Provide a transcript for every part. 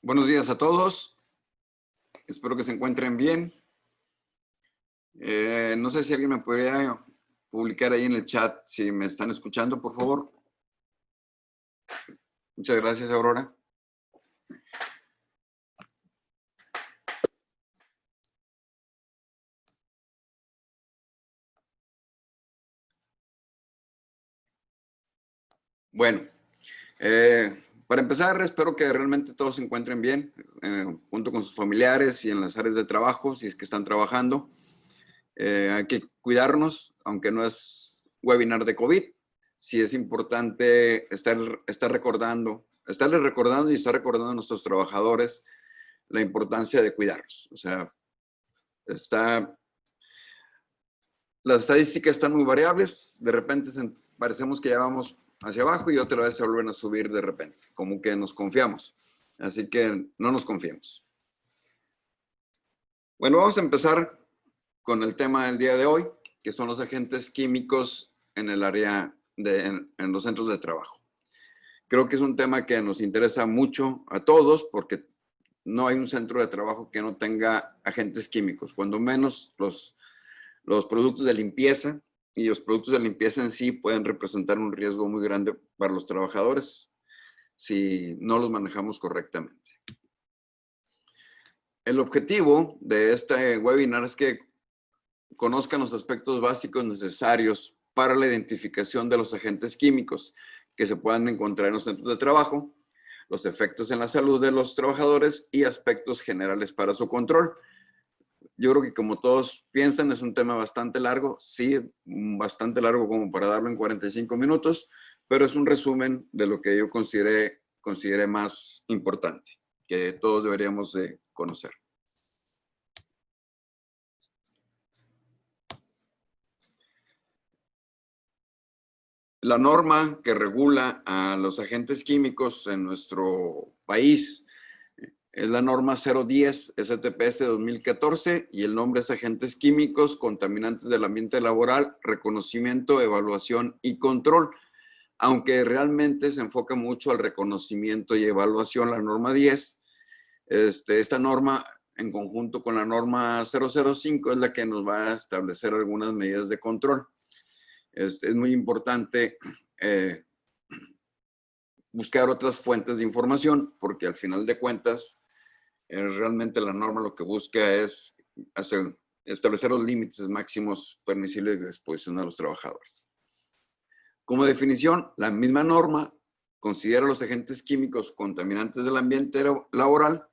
Buenos días a todos. Espero que se encuentren bien. No sé si alguien me podría publicar ahí en el chat si me están escuchando, por favor. Muchas gracias, Aurora. Bueno, para empezar, espero que realmente todos se encuentren bien, junto con sus familiares y en las áreas de trabajo, si es que están trabajando. Hay que cuidarnos, aunque no es webinar de COVID. Sí es importante estarles recordando y estar recordando a nuestros trabajadores la importancia de cuidarlos. O sea, las estadísticas están muy variables. De repente parecemos que ya vamos hacia abajo y otra vez se vuelven a subir de repente, como que nos confiamos. Así que no nos confiemos. Bueno, vamos a empezar con el tema del día de hoy, que son los agentes químicos en el área en los centros de trabajo. Creo que es un tema que nos interesa mucho a todos porque no hay un centro de trabajo que no tenga agentes químicos, cuando menos los productos de limpieza, y los productos de limpieza en sí pueden representar un riesgo muy grande para los trabajadores si no los manejamos correctamente. El objetivo de este webinar es que conozcan los aspectos básicos necesarios para la identificación de los agentes químicos que se puedan encontrar en los centros de trabajo, los efectos en la salud de los trabajadores y aspectos generales para su control. Yo creo que como todos piensan es un tema bastante largo, sí, bastante largo como para darlo en 45 minutos, pero es un resumen de lo que yo consideré más importante, que todos deberíamos de conocer. La norma que regula a los agentes químicos en nuestro país es la norma 010 STPS 2014 y el nombre es Agentes Químicos Contaminantes del Ambiente Laboral, Reconocimiento, Evaluación y Control. Aunque realmente se enfoca mucho al reconocimiento y evaluación, la norma 10, esta norma en conjunto con la norma 005 es la que nos va a establecer algunas medidas de control. Es muy importante buscar otras fuentes de información porque al final de cuentas realmente la norma lo que busca es establecer los límites máximos permisibles de exposición a los trabajadores. Como definición, la misma norma considera los agentes químicos contaminantes del ambiente laboral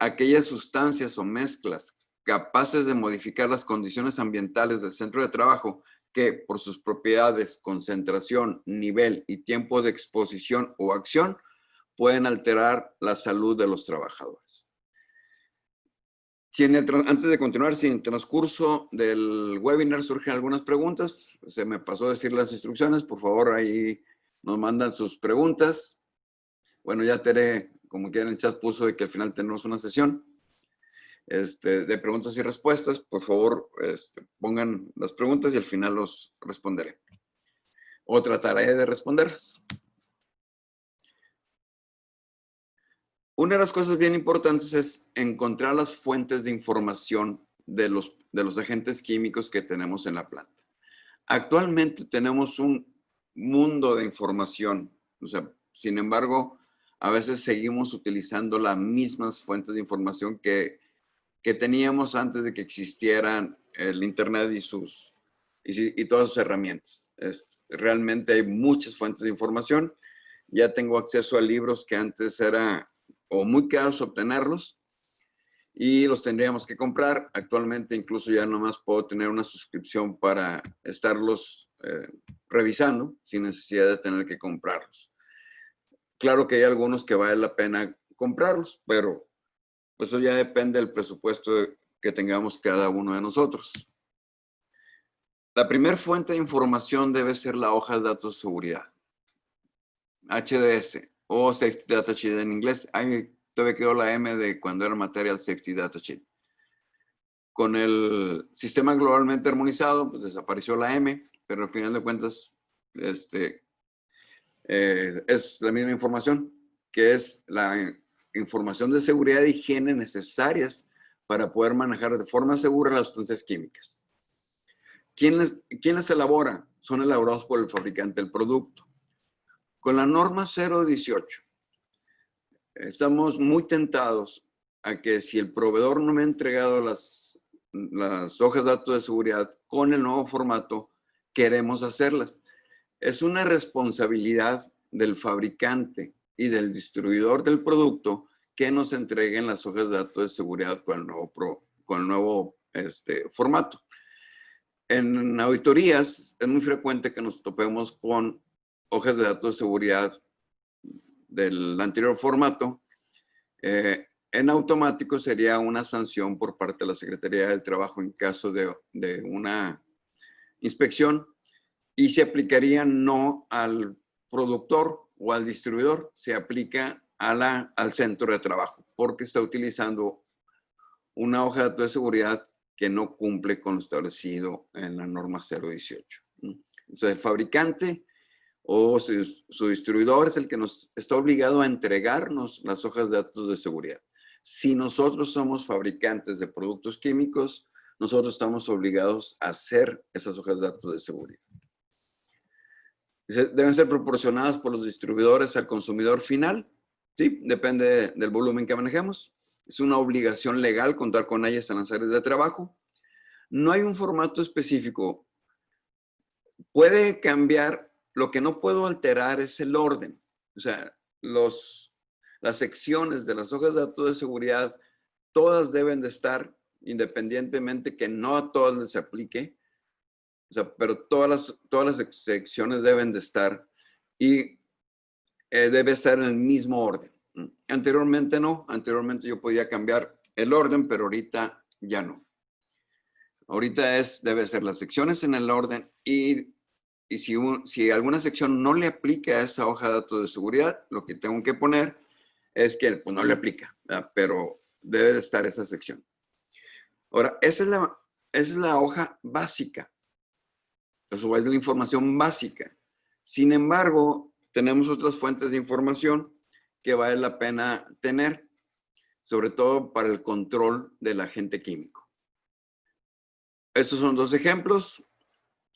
aquellas sustancias o mezclas capaces de modificar las condiciones ambientales del centro de trabajo que por sus propiedades, concentración, nivel y tiempo de exposición o acción pueden alterar la salud de los trabajadores. Si antes de continuar, si en el transcurso del webinar surgen algunas preguntas, se me pasó a decir las instrucciones, por favor ahí nos mandan sus preguntas. Bueno, ya Tere, como quiera en el chat, puso de que al final tenemos una sesión de preguntas y respuestas. Por favor, pongan las preguntas y al final los responderé. O trataré de responderlas. Una de las cosas bien importantes es encontrar las fuentes de información de los agentes químicos que tenemos en la planta. Actualmente tenemos un mundo de información, o sea, sin embargo, a veces seguimos utilizando las mismas fuentes de información que teníamos antes de que existieran el Internet y todas sus herramientas. Realmente hay muchas fuentes de información. Ya tengo acceso a libros que antes era o muy caros obtenerlos y los tendríamos que comprar. Actualmente incluso ya nomás puedo tener una suscripción para estarlos revisando sin necesidad de tener que comprarlos. Claro que hay algunos que vale la pena comprarlos, pero pues eso ya depende del presupuesto que tengamos cada uno de nosotros. La primera fuente de información debe ser la hoja de datos de seguridad. HDS o Safety Data Sheet en inglés. Ahí todavía quedó la M de cuando era Material Safety Data Sheet. Con el sistema globalmente armonizado, pues desapareció la M, pero al final de cuentas es la misma información, que es información de seguridad e higiene necesarias para poder manejar de forma segura las sustancias químicas. ¿Quién las elabora? Son elaborados por el fabricante del producto. Con la norma 018, estamos muy tentados a que si el proveedor no me ha entregado las hojas de datos de seguridad con el nuevo formato, queremos hacerlas. Es una responsabilidad del fabricante y del distribuidor del producto que nos entreguen las hojas de datos de seguridad con el nuevo formato. En auditorías es muy frecuente que nos topemos con hojas de datos de seguridad del anterior formato. En automático sería una sanción por parte de la Secretaría del Trabajo en caso de una inspección, y se aplicaría no al productor o al distribuidor, se aplica al centro de trabajo, porque está utilizando una hoja de datos de seguridad que no cumple con lo establecido en la norma 018. Entonces, el fabricante o su distribuidor es el que nos está obligado a entregarnos las hojas de datos de seguridad. Si nosotros somos fabricantes de productos químicos, nosotros estamos obligados a hacer esas hojas de datos de seguridad. Deben ser proporcionadas por los distribuidores al consumidor final, ¿sí? Depende del volumen que manejemos. Es una obligación legal contar con ellas en las áreas de trabajo. No hay un formato específico. Puede cambiar, lo que no puedo alterar es el orden. O sea, las secciones de las hojas de datos de seguridad, todas deben de estar, independientemente que no a todas les aplique. O sea, pero todas las secciones deben de estar y debe estar en el mismo orden. Anteriormente no, anteriormente yo podía cambiar el orden, pero ahorita ya no. Ahorita debe ser las secciones en el orden y si alguna sección no le aplica a esa hoja de datos de seguridad, lo que tengo que poner es que pues, no le aplica, ¿verdad? Pero debe de estar esa sección. Ahora, esa es la hoja básica. Eso es la información básica. Sin embargo, tenemos otras fuentes de información que vale la pena tener, sobre todo para el control del agente químico. Estos son dos ejemplos.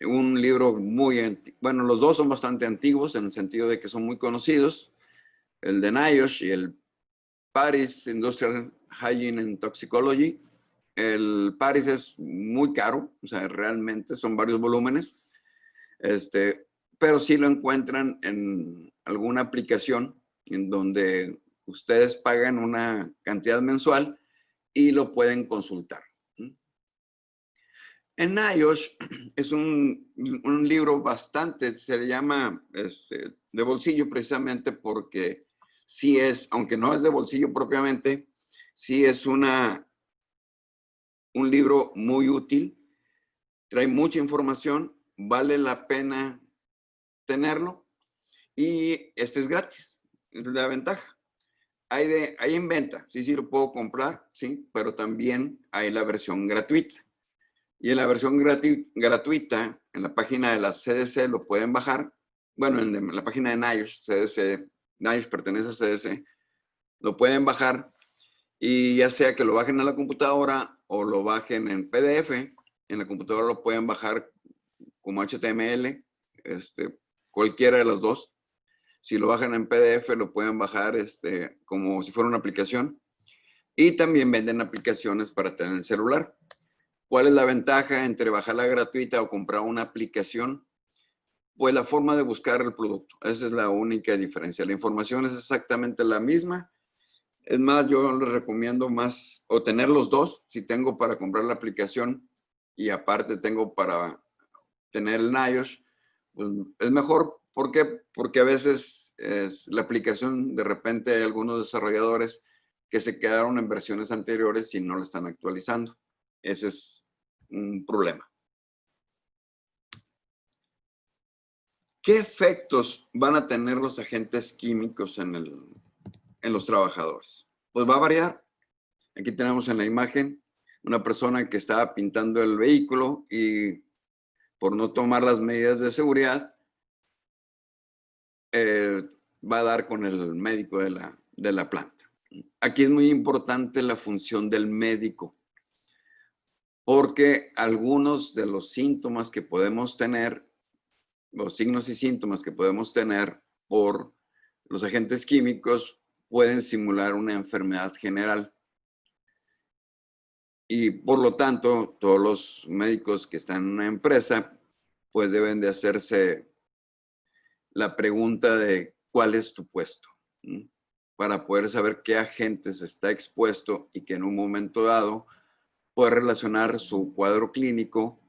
Un libro muy antiguo, bueno, los dos son bastante antiguos en el sentido de que son muy conocidos. El de NIOSH y el Paris Industrial Hygiene and Toxicology. El Paris es muy caro, o sea, realmente son varios volúmenes. Pero sí lo encuentran en alguna aplicación en donde ustedes pagan una cantidad mensual y lo pueden consultar. En NIOSH es un libro bastante, se le llama de bolsillo precisamente porque sí es, aunque no es de bolsillo propiamente, sí es un libro muy útil, trae mucha información, vale la pena tenerlo y es gratis, es la ventaja. Hay en venta, sí lo puedo comprar, sí, pero también hay la versión gratuita. Y en la versión gratuita, en la página de la CDC lo pueden bajar. Bueno, en la página de NIOSH, NIOSH pertenece a CDC, lo pueden bajar y ya sea que lo bajen a la computadora o lo bajen en PDF, en la computadora lo pueden bajar como HTML, cualquiera de las dos. Si lo bajan en PDF, lo pueden bajar como si fuera una aplicación. Y también venden aplicaciones para tener el celular. ¿Cuál es la ventaja entre bajarla gratuita o comprar una aplicación? Pues la forma de buscar el producto. Esa es la única diferencia. La información es exactamente la misma. Es más, yo les recomiendo más o tener los dos. Si tengo para comprar la aplicación y aparte tengo para tener el NIOSH, pues es mejor. ¿Por qué? Porque a veces la aplicación, de repente hay algunos desarrolladores que se quedaron en versiones anteriores y no la están actualizando. Ese es un problema. ¿Qué efectos van a tener los agentes químicos en los trabajadores? Pues va a variar. Aquí tenemos en la imagen una persona que estaba pintando el vehículo y por no tomar las medidas de seguridad, va a dar con el médico de la planta. Aquí es muy importante la función del médico, porque algunos de los síntomas que podemos tener, los signos y síntomas que podemos tener por los agentes químicos pueden simular una enfermedad general. Y por lo tanto, todos los médicos que están en una empresa, pues deben de hacerse la pregunta de cuál es tu puesto, ¿sí? Para poder saber qué agentes está expuesto y que en un momento dado puede relacionar su cuadro clínico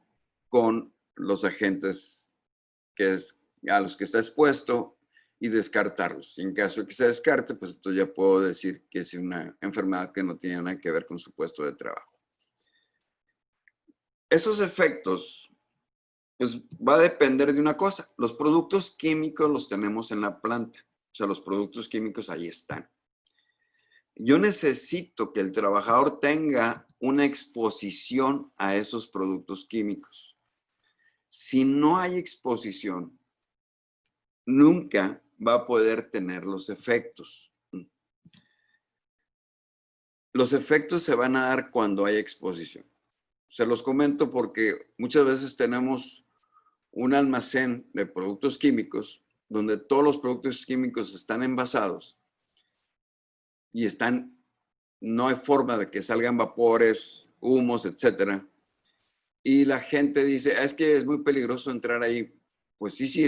con los agentes a los que está expuesto y descartarlos. Y en caso de que se descarte, pues entonces ya puedo decir que es una enfermedad que no tiene nada que ver con su puesto de trabajo. Esos efectos, pues va a depender de una cosa. Los productos químicos los tenemos en la planta. O sea, los productos químicos ahí están. Yo necesito que el trabajador tenga una exposición a esos productos químicos. Si no hay exposición, nunca va a poder tener los efectos. Los efectos se van a dar cuando hay exposición. Se los comento porque muchas veces tenemos un almacén de productos químicos donde todos los productos químicos están envasados y no hay forma de que salgan vapores, humos, etcétera. Y la gente dice, es que es muy peligroso entrar ahí. Pues sí, sí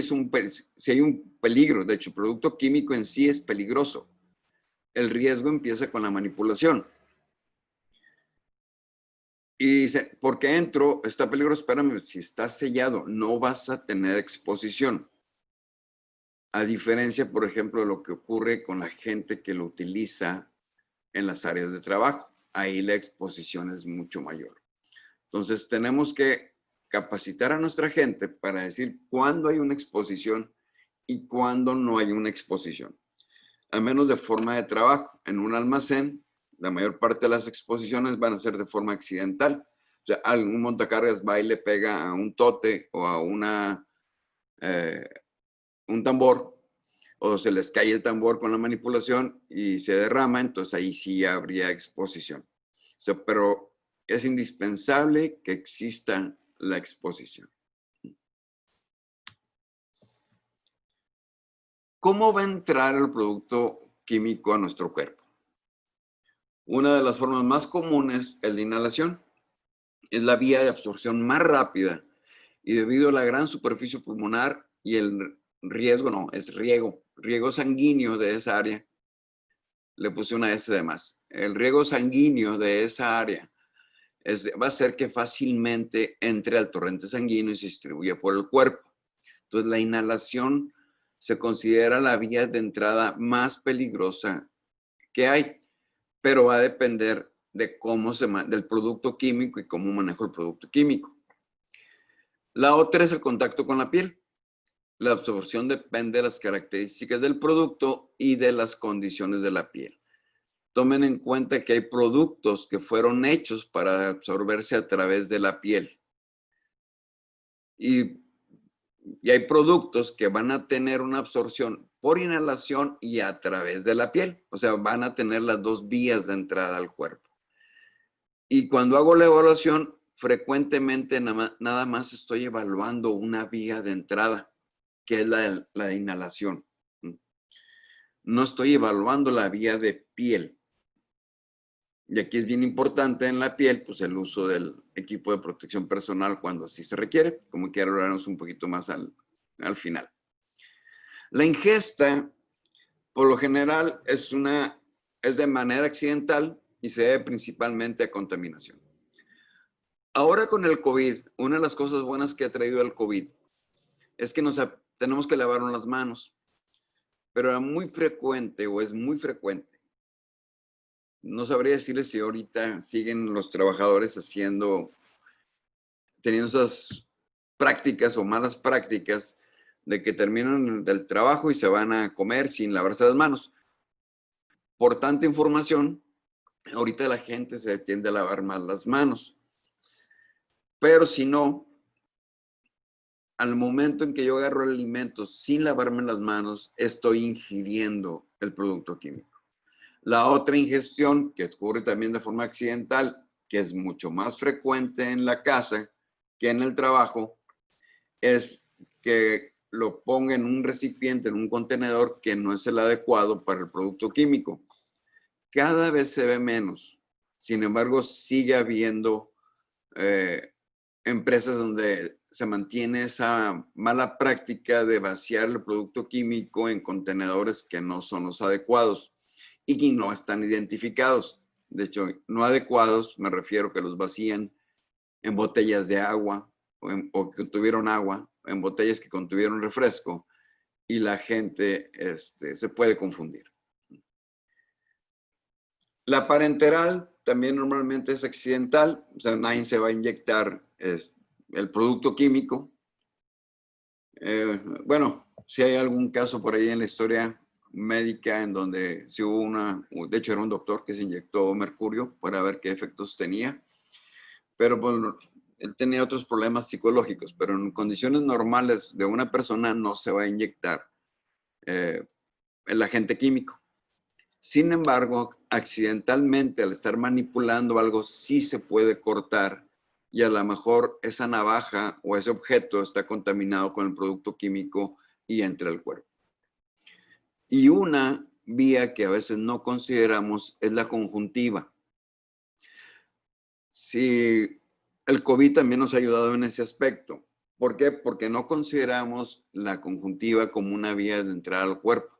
hay un peligro. De hecho, el producto químico en sí es peligroso. El riesgo empieza con la manipulación. Y dice, porque entro, está peligroso, espérame, si está sellado, no vas a tener exposición. A diferencia, por ejemplo, de lo que ocurre con la gente que lo utiliza en las áreas de trabajo. Ahí la exposición es mucho mayor. Entonces, tenemos que capacitar a nuestra gente para decir cuándo hay una exposición y cuándo no hay una exposición. A menos de forma de trabajo. En un almacén, la mayor parte de las exposiciones van a ser de forma accidental. O sea, algún montacargas va y le pega a un tote o a un tambor, o se les cae el tambor con la manipulación y se derrama, entonces ahí sí habría exposición. O sea, pero es indispensable que exista la exposición. ¿Cómo va a entrar el producto químico a nuestro cuerpo? Una de las formas más comunes es la inhalación. Es la vía de absorción más rápida y debido a la gran superficie pulmonar y el riego sanguíneo de esa área, le puse una S de más. El riego sanguíneo de esa área va a hacer que fácilmente entre al torrente sanguíneo y se distribuya por el cuerpo. Entonces, la inhalación se considera la vía de entrada más peligrosa que hay, pero va a depender de del producto químico y cómo manejo el producto químico. La otra es el contacto con la piel. La absorción depende de las características del producto y de las condiciones de la piel. Tomen en cuenta que hay productos que fueron hechos para absorberse a través de la piel. Y hay productos que van a tener una absorción por inhalación y a través de la piel. O sea, van a tener las dos vías de entrada al cuerpo. Y cuando hago la evaluación, frecuentemente nada más estoy evaluando una vía de entrada, que es la de inhalación. No estoy evaluando la vía de piel. Y aquí es bien importante en la piel, pues el uso del equipo de protección personal cuando así se requiere, como quiero hablarnos un poquito más al final. La ingesta, por lo general, es de manera accidental y se debe principalmente a contaminación. Ahora con el COVID, una de las cosas buenas que ha traído el COVID es que tenemos que lavarnos las manos, pero era muy frecuente o es muy frecuente. No sabría decirles si ahorita siguen los trabajadores teniendo esas prácticas o malas prácticas de que terminan del trabajo y se van a comer sin lavarse las manos. Por tanta información, ahorita la gente se tiende a lavar más las manos. Pero si no, al momento en que yo agarro el alimento sin lavarme las manos, estoy ingiriendo el producto químico. La otra ingestión que ocurre también de forma accidental, que es mucho más frecuente en la casa que en el trabajo, es que lo ponga en un recipiente, en un contenedor que no es el adecuado para el producto químico. Cada vez se ve menos. Sin embargo, sigue habiendo empresas donde se mantiene esa mala práctica de vaciar el producto químico en contenedores que no son los adecuados y que no están identificados. De hecho, no adecuados, me refiero que los vacían en botellas de agua o que tuvieron agua, en botellas que contuvieron refresco, y la gente se puede confundir. La parenteral también normalmente es accidental, o sea, nadie se va a inyectar el producto químico. Bueno, si hay algún caso por ahí en la historia médica en donde sí hubo de hecho era un doctor que se inyectó mercurio para ver qué efectos tenía, pero bueno, él tenía otros problemas psicológicos, pero en condiciones normales de una persona no se va a inyectar el agente químico. Sin embargo, accidentalmente, al estar manipulando algo, sí se puede cortar y a lo mejor esa navaja o ese objeto está contaminado con el producto químico y entra al cuerpo. Y una vía que a veces no consideramos es la conjuntiva. Sí, el COVID también nos ha ayudado en ese aspecto. ¿Por qué? Porque no consideramos la conjuntiva como una vía de entrada al cuerpo.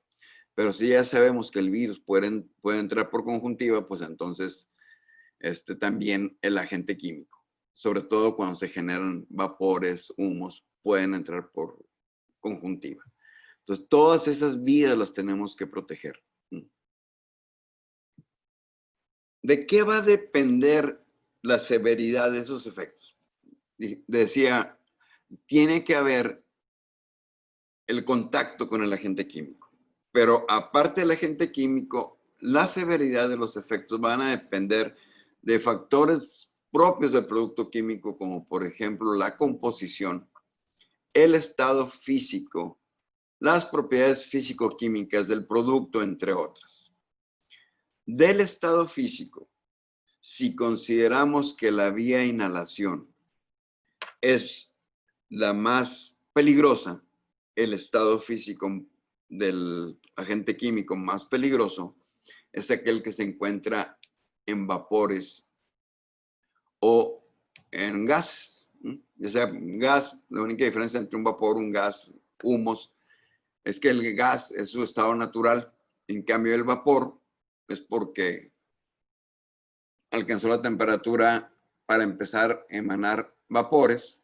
Pero si ya sabemos que el virus puede entrar por conjuntiva, pues entonces también el agente químico, sobre todo cuando se generan vapores, humos, pueden entrar por conjuntiva. Entonces, todas esas vías las tenemos que proteger. ¿De qué va a depender la severidad de esos efectos? Decía, tiene que haber el contacto con el agente químico. Pero aparte del agente químico, la severidad de los efectos van a depender de factores propios del producto químico, como por ejemplo la composición, el estado físico, las propiedades físico-químicas del producto, entre otras. Del estado físico, si consideramos que la vía inhalación es la más peligrosa, el estado físico del agente químico más peligroso es aquel que se encuentra en vapores o en gases. Ya sea gas, la única diferencia entre un vapor, un gas, humos, es que el gas es su estado natural. En cambio, el vapor es porque alcanzó la temperatura para empezar a emanar vapores.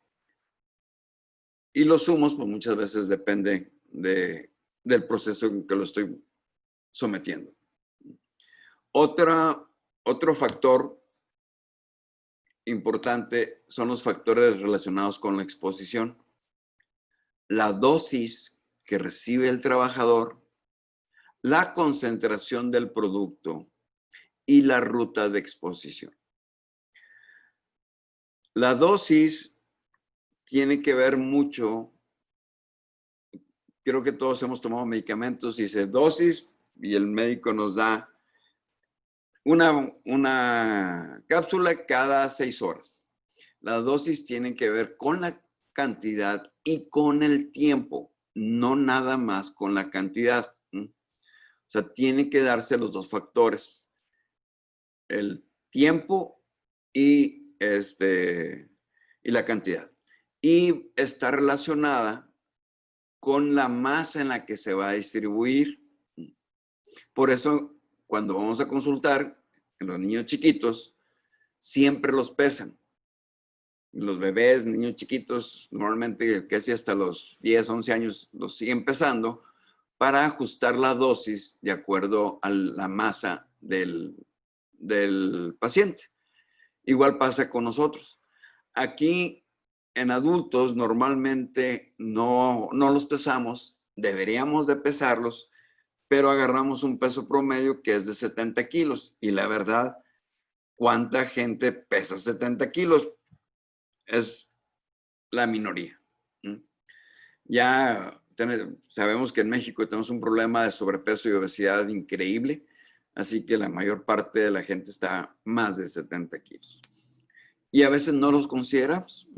Y los humos, pues muchas veces depende del proceso en que lo estoy sometiendo. Otro factor importante son los factores relacionados con la exposición. La dosis que recibe el trabajador, la concentración del producto y la ruta de exposición. La dosis tiene que ver mucho. Creo que todos hemos tomado medicamentos y dice dosis y el médico nos da una cápsula cada 6 horas. La dosis tiene que ver con la cantidad y con el tiempo, no nada más con la cantidad. O sea, tiene que darse los dos factores, el tiempo y, y la cantidad. Y está relacionada con la masa en la que se va a distribuir. Por eso, cuando vamos a consultar, en los niños chiquitos, siempre los pesan. Los bebés, niños chiquitos, normalmente casi hasta los 10, 11 años los siguen pesando para ajustar la dosis de acuerdo a la masa del paciente. Igual pasa con nosotros. Aquí en adultos normalmente no los pesamos, deberíamos de pesarlos, pero agarramos un peso promedio que es de 70 kilos. Y la verdad, ¿cuánta gente pesa 70 kilos? Es la minoría. Ya sabemos que en México tenemos un problema de sobrepeso y obesidad increíble. Así que la mayor parte de la gente está más de 70 kilos. Y a veces no los consideramos.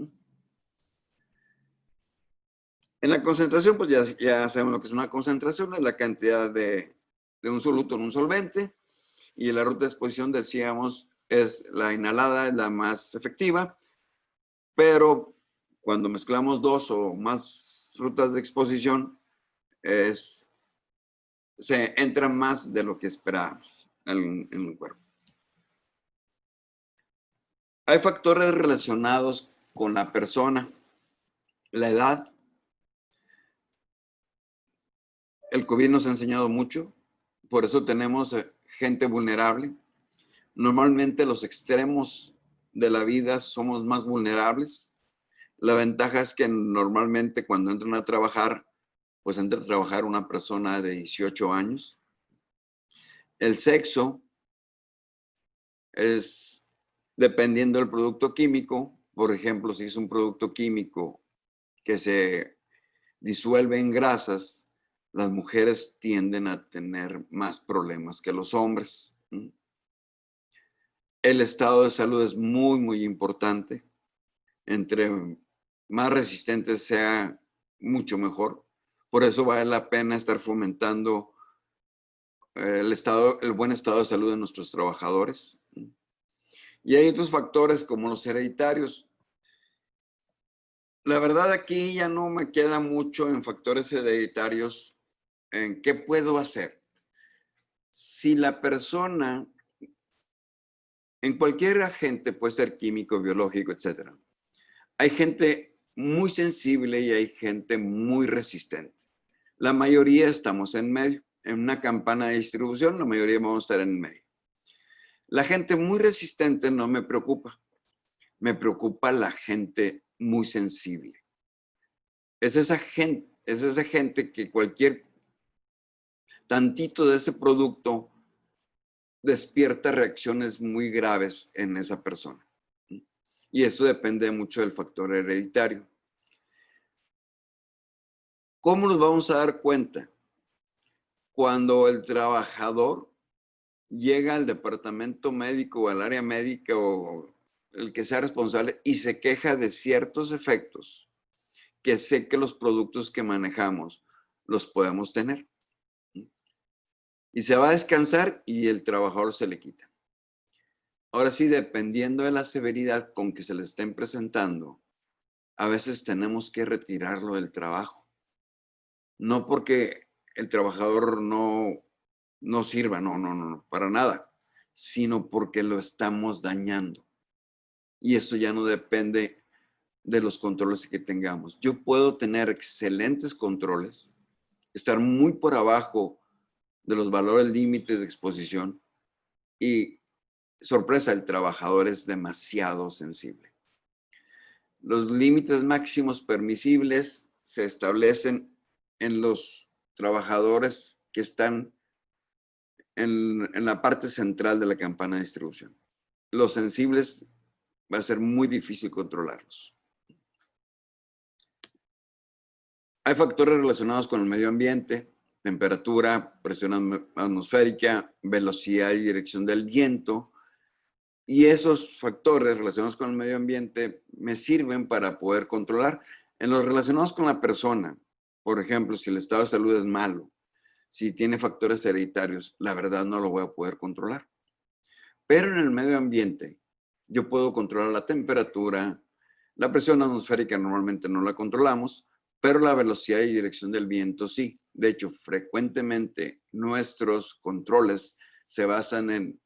En la concentración, pues ya sabemos lo que es una concentración, es la cantidad de un soluto en un solvente. Y la ruta de exposición, decíamos, es la inhalada, es la más efectiva. Pero cuando mezclamos dos o más rutas de exposición, se entra más de lo que esperábamos en el cuerpo. Hay factores relacionados con la persona, la edad. El COVID nos ha enseñado mucho, por eso tenemos gente vulnerable. Normalmente los extremos de la vida somos más vulnerables. La ventaja es que normalmente cuando entran a trabajar, pues entra a trabajar una persona de 18 años. El sexo es dependiendo del producto químico. Por ejemplo, si es un producto químico que se disuelve en grasas, las mujeres tienden a tener más problemas que los hombres. El estado de salud es muy, muy importante. Entre más resistente sea, mucho mejor. Por eso vale la pena estar fomentando el buen estado de salud de nuestros trabajadores. Y hay otros factores como los hereditarios. La verdad aquí ya no me queda mucho en factores hereditarios en qué puedo hacer. Si la persona, en cualquier agente, puede ser químico, biológico, etc. Hay gente muy sensible y hay gente muy resistente. La mayoría estamos en medio. En una campana de distribución, la mayoría vamos a estar en medio. La gente muy resistente no me preocupa. Me preocupa la gente muy sensible. Es esa gente que cualquier tantito de ese producto despierta reacciones muy graves en esa persona. Y eso depende mucho del factor hereditario. ¿Cómo nos vamos a dar cuenta? Cuando el trabajador llega al departamento médico o al área médica o el que sea responsable y se queja de ciertos efectos que sé que los productos que manejamos los podemos tener. Y se va a descansar y el trabajador se le quita. Ahora sí, dependiendo de la severidad con que se le estén presentando, a veces tenemos que retirarlo del trabajo. No porque el trabajador no sirva, no, para nada, sino porque lo estamos dañando. Y eso ya no depende de los controles que tengamos. Yo puedo tener excelentes controles, estar muy por abajo de los valores límites de exposición y, sorpresa, el trabajador es demasiado sensible. Los límites máximos permisibles se establecen en los trabajadores que están en la parte central de la campana de distribución. Los sensibles va a ser muy difícil controlarlos. Hay factores relacionados con el medio ambiente, temperatura, presión atmosférica, velocidad y dirección del viento. Y esos factores relacionados con el medio ambiente me sirven para poder controlar. En los relacionados con la persona, por ejemplo, si el estado de salud es malo, si tiene factores hereditarios, la verdad no lo voy a poder controlar. Pero en el medio ambiente, yo puedo controlar la temperatura, la presión atmosférica normalmente no la controlamos, pero la velocidad y dirección del viento sí. De hecho, frecuentemente nuestros controles se basan en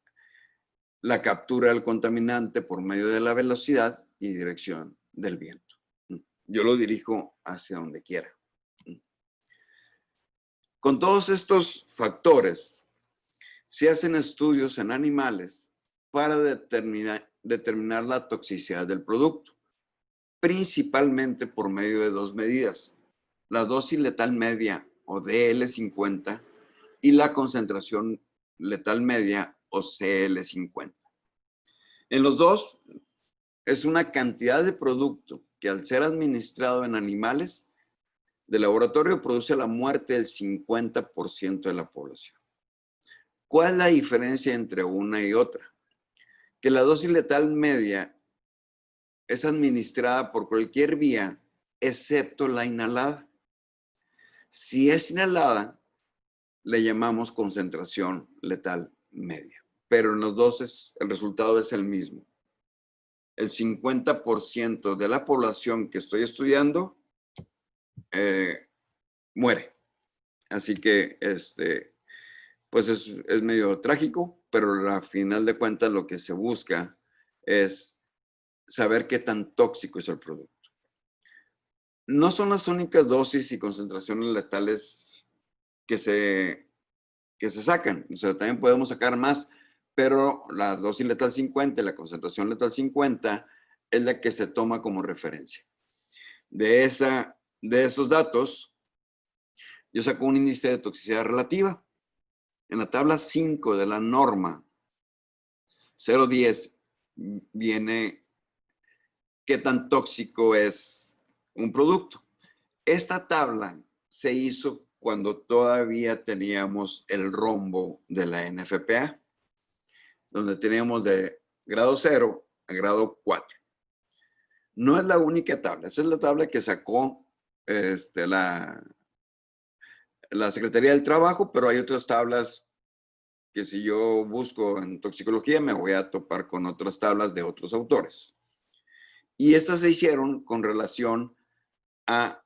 la captura del contaminante por medio de la velocidad y dirección del viento. Yo lo dirijo hacia donde quiera. Con todos estos factores, se hacen estudios en animales para determinar la toxicidad del producto, principalmente por medio de dos medidas: la dosis letal media o DL50 y la concentración letal media o CL50. En los dos es una cantidad de producto que, al ser administrado en animales de laboratorio, produce la muerte del 50% de la población. ¿Cuál es la diferencia entre una y otra? Que la dosis letal media es administrada por cualquier vía, excepto la inhalada. Si es inhalada, le llamamos concentración letal media. Pero en los dos el resultado es el mismo. El 50% de la población que estoy estudiando muere. Así que, pues es medio trágico, pero al final de cuentas lo que se busca es saber qué tan tóxico es el producto. No son las únicas dosis y concentraciones letales que se sacan. O sea, también podemos sacar más, pero la dosis letal 50 y la concentración letal 50 es la que se toma como referencia. De esos datos, yo saco un índice de toxicidad relativa. En la tabla 5 de la norma 010 viene qué tan tóxico es un producto. Esta tabla se hizo cuando todavía teníamos el rombo de la NFPA, donde teníamos de grado 0 a grado 4. No es la única tabla, esa es la tabla que sacó la Secretaría del Trabajo, pero hay otras tablas que si yo busco en toxicología me voy a topar con otras tablas de otros autores. Y estas se hicieron con relación a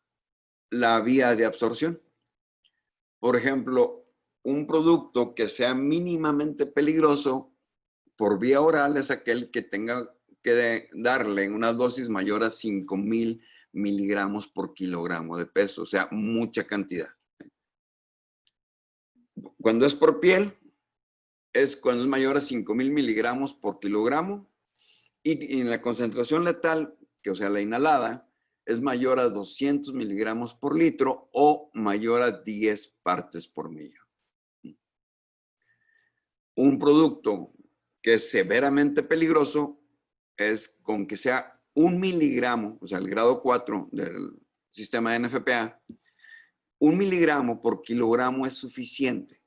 la vía de absorción. Por ejemplo, un producto que sea mínimamente peligroso por vía oral es aquel que tenga que darle una dosis mayor a 5,000 miligramos por kilogramo de peso, o sea, mucha cantidad. Cuando es por piel, es cuando es mayor a 5,000 miligramos por kilogramo, y en la concentración letal, que o sea la inhalada, es mayor a 200 miligramos por litro o mayor a 10 partes por millón. Un producto que es severamente peligroso es con que sea 1 miligramo, o sea, el grado 4 del sistema de NFPA, 1 miligramo por kilogramo es suficiente.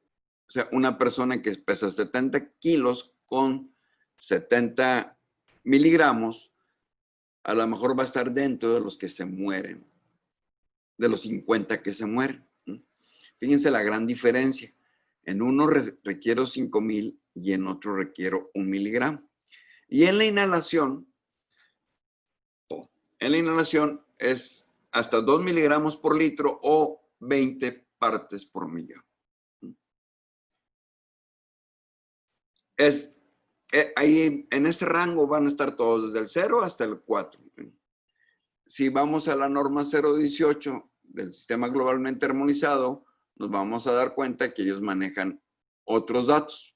O sea, una persona que pesa 70 kilos con 70 miligramos, a lo mejor va a estar dentro de los que se mueren, de los 50 que se mueren. Fíjense la gran diferencia. En uno requiero 5,000 y en otro requiero 1 miligramo. Y en la inhalación es hasta 2 miligramos por litro o 20 partes por millón. Ahí en ese rango van a estar todos, desde el 0 hasta el 4. Si vamos a la norma 018 del sistema globalmente armonizado, nos vamos a dar cuenta que ellos manejan otros datos.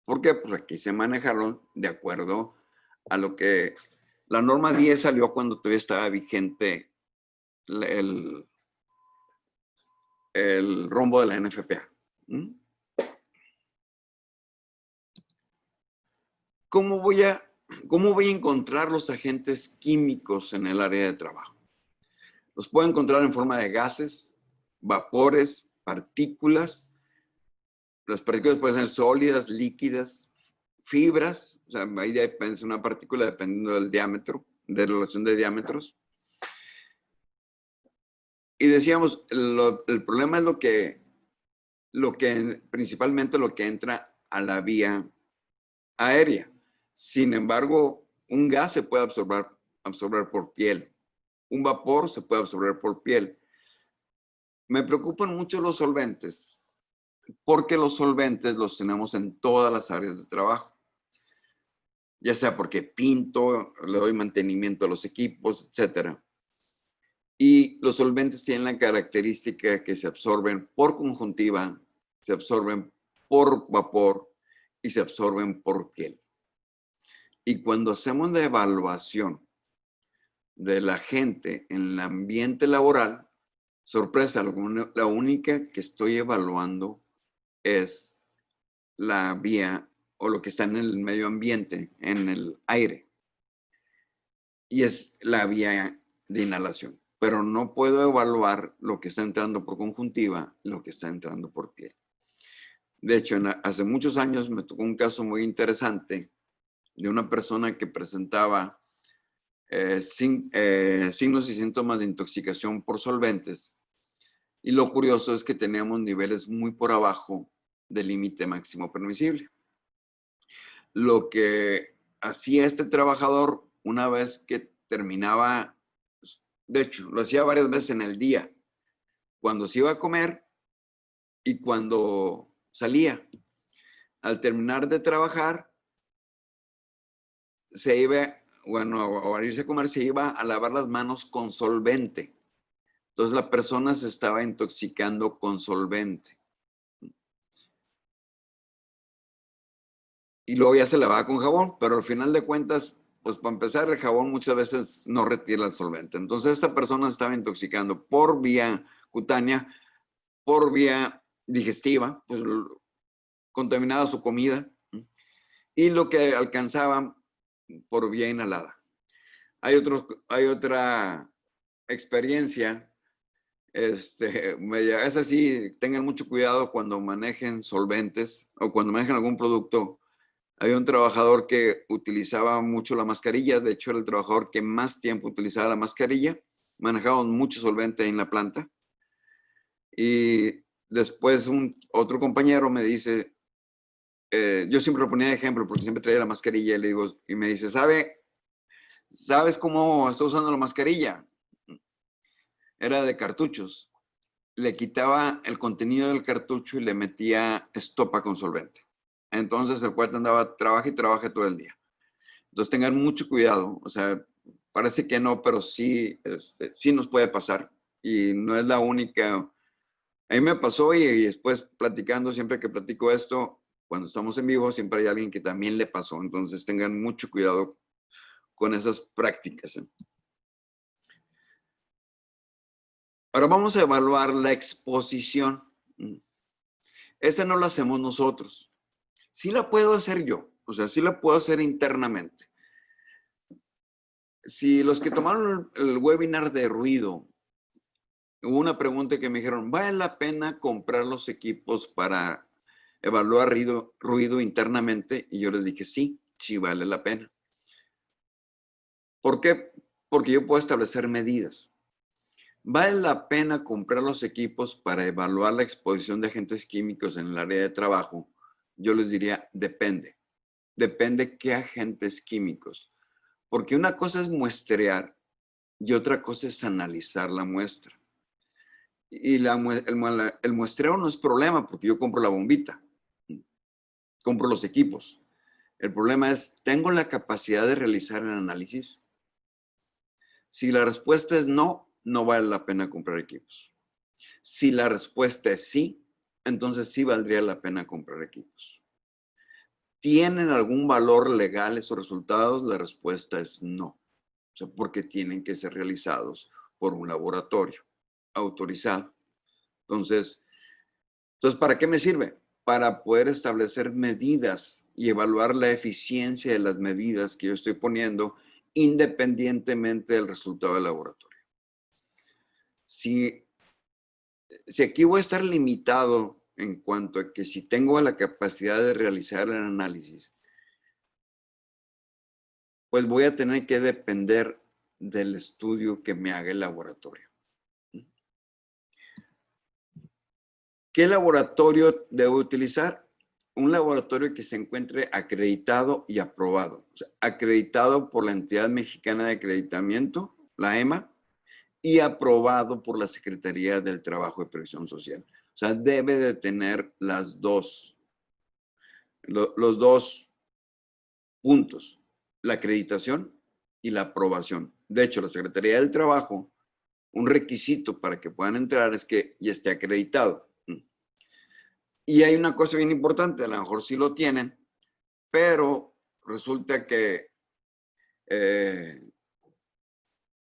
¿Por qué? Pues aquí se manejaron de acuerdo a lo que la norma 10 salió cuando todavía estaba vigente el rombo de la NFPA. ¿Cómo voy a encontrar los agentes químicos en el área de trabajo? Los puedo encontrar en forma de gases, vapores, partículas. Las partículas pueden ser sólidas, líquidas, fibras. O sea, ahí depende, una partícula dependiendo del diámetro, de la relación de diámetros. Y decíamos, el problema es principalmente lo que entra a la vía aérea. Sin embargo, un gas se puede absorber por piel. Un vapor se puede absorber por piel. Me preocupan mucho los solventes, porque los solventes los tenemos en todas las áreas de trabajo. Ya sea porque pinto, le doy mantenimiento a los equipos, etc. Y los solventes tienen la característica que se absorben por conjuntiva, se absorben por vapor y se absorben por piel. Y cuando hacemos la evaluación de la gente en el ambiente laboral, sorpresa, la única que estoy evaluando es la vía o lo que está en el medio ambiente, en el aire. Y es la vía de inhalación. Pero no puedo evaluar lo que está entrando por conjuntiva, lo que está entrando por piel. De hecho, hace muchos años me tocó un caso muy interesante de una persona que presentaba signos y síntomas de intoxicación por solventes. Y lo curioso es que teníamos niveles muy por abajo del límite máximo permisible. Lo que hacía este trabajador una vez que terminaba, de hecho, lo hacía varias veces en el día, cuando se iba a comer y cuando salía. Al terminar de trabajar, se iba, bueno, o al irse a comer, se iba a lavar las manos con solvente. Entonces la persona se estaba intoxicando con solvente. Y luego ya se lavaba con jabón, pero al final de cuentas, pues para empezar, el jabón muchas veces no retira el solvente. Entonces esta persona se estaba intoxicando por vía cutánea, por vía digestiva, pues contaminaba su comida, y lo que alcanzaban por vía inhalada. Hay otra experiencia, es así, tengan mucho cuidado cuando manejen solventes o cuando manejen algún producto. Había un trabajador que utilizaba mucho la mascarilla, de hecho era el trabajador que más tiempo utilizaba la mascarilla, manejaba mucho solvente en la planta. Y después otro compañero me dice, yo siempre lo ponía de ejemplo porque siempre traía la mascarilla y le digo, y me dice, ¿sabes cómo está usando la mascarilla? Era de cartuchos. Le quitaba el contenido del cartucho y le metía estopa con solvente. Entonces el cuate andaba, trabaja y trabaja todo el día. Entonces tengan mucho cuidado. O sea, parece que no, pero sí, sí nos puede pasar. Y no es la única. A mí me pasó y después platicando, siempre que platico esto, cuando estamos en vivo, siempre hay alguien que también le pasó. Entonces tengan mucho cuidado con esas prácticas. Ahora vamos a evaluar la exposición. Esa no la hacemos nosotros. Sí la puedo hacer yo, o sea, sí la puedo hacer internamente. Si los que tomaron el webinar de ruido, hubo una pregunta que me dijeron, ¿vale la pena comprar los equipos para evaluar ruido internamente? Y yo les dije, sí, sí vale la pena. ¿Por qué? Porque yo puedo establecer medidas. ¿Vale la pena comprar los equipos para evaluar la exposición de agentes químicos en el área de trabajo? Yo les diría, depende. Depende qué agentes químicos. Porque una cosa es muestrear y otra cosa es analizar la muestra. Y el muestreo no es problema porque yo compro la bombita, compro los equipos. El problema es, ¿tengo la capacidad de realizar el análisis? Si la respuesta es no, no vale la pena comprar equipos. Si la respuesta es sí, entonces sí valdría la pena comprar equipos. ¿Tienen algún valor legal esos resultados? La respuesta es no. O sea, porque tienen que ser realizados por un laboratorio autorizado. Entonces, ¿para qué me sirve? Para poder establecer medidas y evaluar la eficiencia de las medidas que yo estoy poniendo independientemente del resultado del laboratorio. Si aquí voy a estar limitado en cuanto a que si tengo la capacidad de realizar el análisis, pues voy a tener que depender del estudio que me haga el laboratorio. ¿Qué laboratorio debo utilizar? Un laboratorio que se encuentre acreditado y aprobado. O sea, acreditado por la Entidad Mexicana de Acreditamiento, la EMA, y aprobado por la Secretaría del Trabajo y Previsión Social. O sea, debe de tener los dos puntos, la acreditación y la aprobación. De hecho, la Secretaría del Trabajo, un requisito para que puedan entrar es que ya esté acreditado. Y hay una cosa bien importante, a lo mejor sí lo tienen, pero resulta que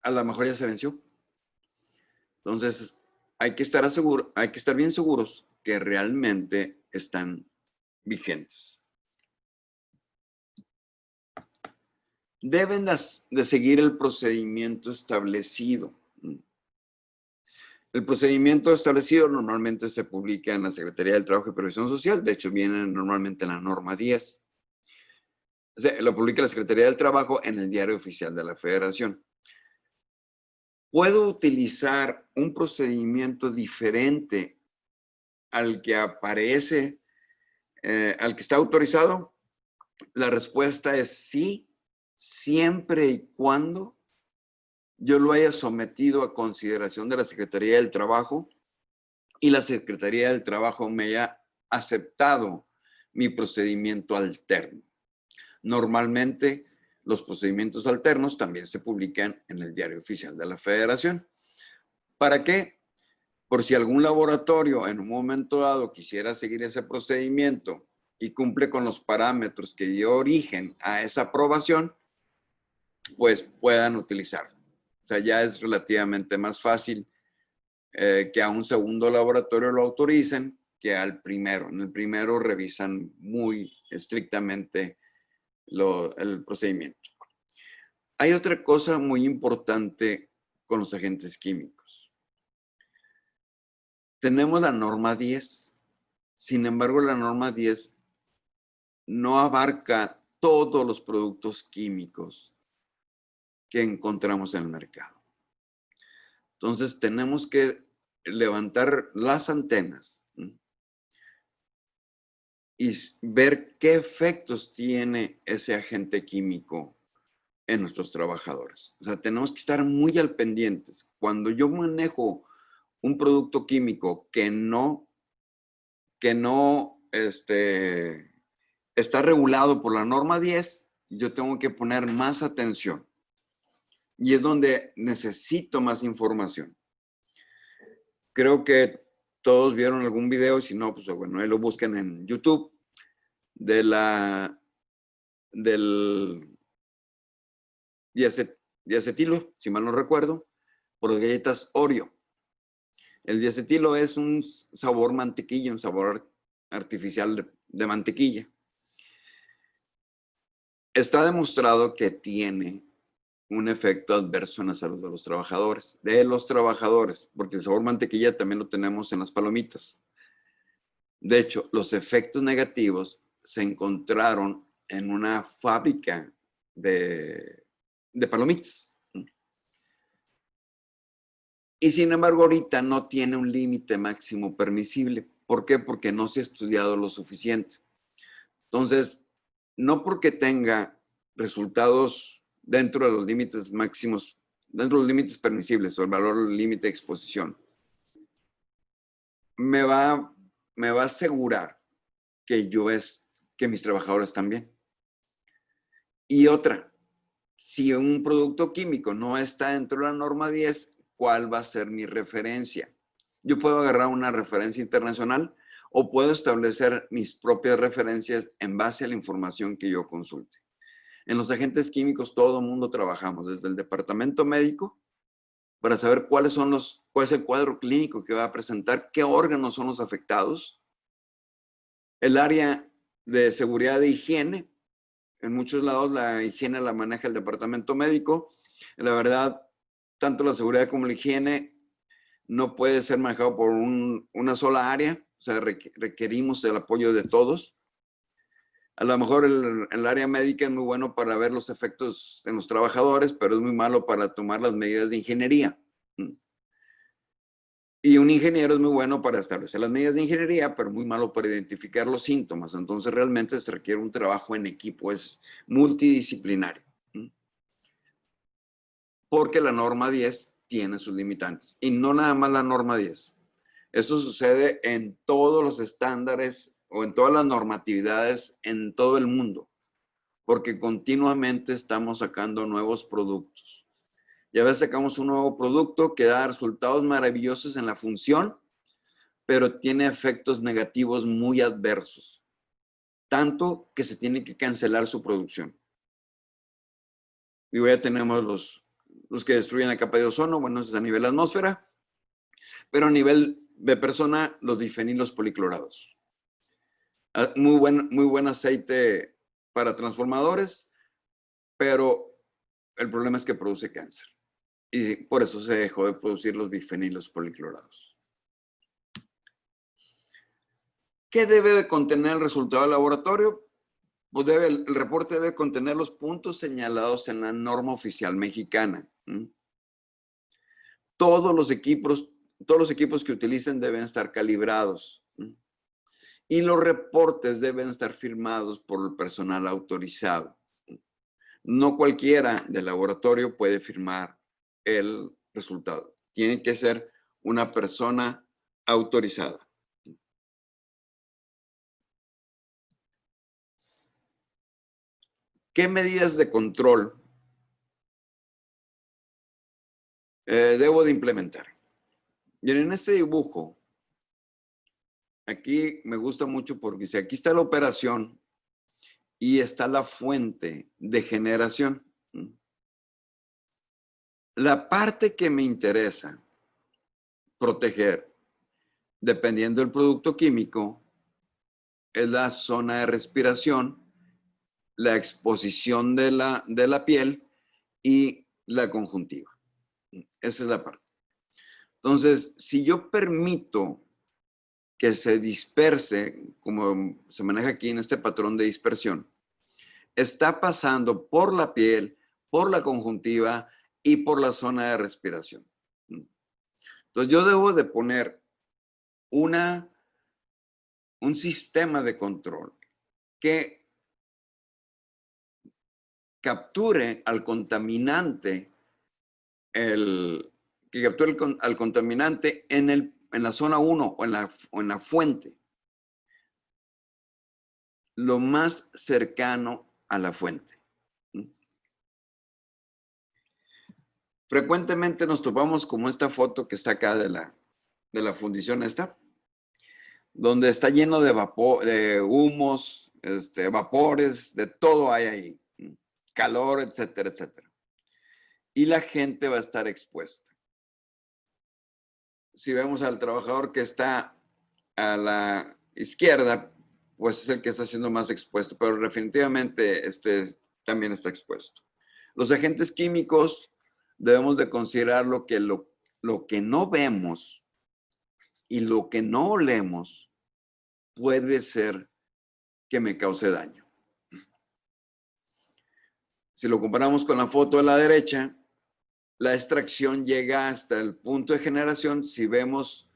a lo mejor ya se venció. Entonces, hay que estar bien seguros que realmente están vigentes. Deben de seguir el procedimiento establecido. El procedimiento establecido normalmente se publica en la Secretaría del Trabajo y Previsión Social. De hecho, viene normalmente en la norma 10. Lo publica la Secretaría del Trabajo en el Diario Oficial de la Federación. ¿Puedo utilizar un procedimiento diferente al que aparece, al que está autorizado? La respuesta es sí, siempre y cuando yo lo haya sometido a consideración de la Secretaría del Trabajo y la Secretaría del Trabajo me haya aceptado mi procedimiento alterno. Normalmente, los procedimientos alternos también se publican en el Diario Oficial de la Federación. ¿Para qué? Por si algún laboratorio en un momento dado quisiera seguir ese procedimiento y cumple con los parámetros que dio origen a esa aprobación, pues puedan utilizarlo. O sea, ya es relativamente más fácil que a un segundo laboratorio lo autoricen que al primero. En el primero revisan muy estrictamente el procedimiento. Hay otra cosa muy importante con los agentes químicos. Tenemos la norma 10. Sin embargo, la norma 10 no abarca todos los productos químicos que encontramos en el mercado. Entonces, tenemos que levantar las antenas y ver qué efectos tiene ese agente químico en nuestros trabajadores. O sea, tenemos que estar muy al pendientes. Cuando yo manejo un producto químico que no está regulado por la norma 10, yo tengo que poner más atención. Y es donde necesito más información. Creo que todos vieron algún video, si no, pues bueno, ahí lo busquen en YouTube, del diacetilo, si mal no recuerdo, por las galletas Oreo. El diacetilo es un sabor mantequilla, un sabor artificial de mantequilla. Está demostrado que tiene un efecto adverso en la salud de los trabajadores, porque el sabor mantequilla también lo tenemos en las palomitas. De hecho, los efectos negativos se encontraron en una fábrica de palomitas. Y sin embargo, ahorita no tiene un límite máximo permisible. ¿Por qué? Porque no se ha estudiado lo suficiente. Entonces, no porque tenga resultados dentro de los límites máximos, dentro de los límites permisibles o el valor límite de exposición, me va a asegurar que mis trabajadores están bien. Y otra, si un producto químico no está dentro de la norma 10, ¿cuál va a ser mi referencia? Yo puedo agarrar una referencia internacional o puedo establecer mis propias referencias en base a la información que yo consulte. En los agentes químicos todo el mundo trabajamos, desde el departamento médico, para saber cuál es el cuadro clínico que va a presentar, qué órganos son los afectados. El área de seguridad de higiene, en muchos lados la higiene la maneja el departamento médico. La verdad, tanto la seguridad como la higiene no puede ser manejado por una sola área, o sea, requerimos el apoyo de todos. A lo mejor el área médica es muy bueno para ver los efectos en los trabajadores, pero es muy malo para tomar las medidas de ingeniería. Y un ingeniero es muy bueno para establecer las medidas de ingeniería, pero muy malo para identificar los síntomas. Entonces realmente se requiere un trabajo en equipo, es multidisciplinario. Porque la norma 10 tiene sus limitantes. Y no nada más la norma 10. Esto sucede en todos los estándares o en todas las normatividades en todo el mundo, porque continuamente estamos sacando nuevos productos. Y a veces sacamos un nuevo producto que da resultados maravillosos en la función, pero tiene efectos negativos muy adversos, tanto que se tiene que cancelar su producción. Y ya tenemos los que destruyen la capa de ozono, bueno, eso es a nivel atmósfera, pero a nivel de persona, los difenilos policlorados. Muy buen aceite para transformadores, pero el problema es que produce cáncer. y por eso se dejó de producir los bifenilos policlorados. ¿Qué debe de contener el resultado del laboratorio? Pues el reporte debe contener los puntos señalados en la norma oficial mexicana. Todos los equipos que utilicen deben estar calibrados. Y los reportes deben estar firmados por el personal autorizado. No cualquiera del laboratorio puede firmar el resultado. Tiene que ser una persona autorizada. ¿Qué medidas de control debo de implementar? Miren, en este dibujo, aquí me gusta mucho porque si aquí está la operación y está la fuente de generación. La parte que me interesa proteger, dependiendo del producto químico, es la zona de respiración, la exposición de la piel y la conjuntiva. Esa es la parte. Entonces, si yo permito que se disperse, como se maneja aquí en este patrón de dispersión, está pasando por la piel, por la conjuntiva y por la zona de respiración. Entonces, yo debo de poner un sistema de control que capture al contaminante, al contaminante en la zona 1 o en la fuente, lo más cercano a la fuente. Frecuentemente nos topamos como esta foto que está acá de la fundición esta, donde está lleno de vapor, de humos, vapores, de todo hay ahí, calor, etcétera, etcétera. Y la gente va a estar expuesta. Si vemos al trabajador que está a la izquierda, pues es el que está siendo más expuesto, pero definitivamente también está expuesto. Los agentes químicos debemos de considerar lo que no vemos y lo que no olemos puede ser que me cause daño. Si lo comparamos con la foto de la derecha, la extracción llega hasta el punto de generación. Si vemos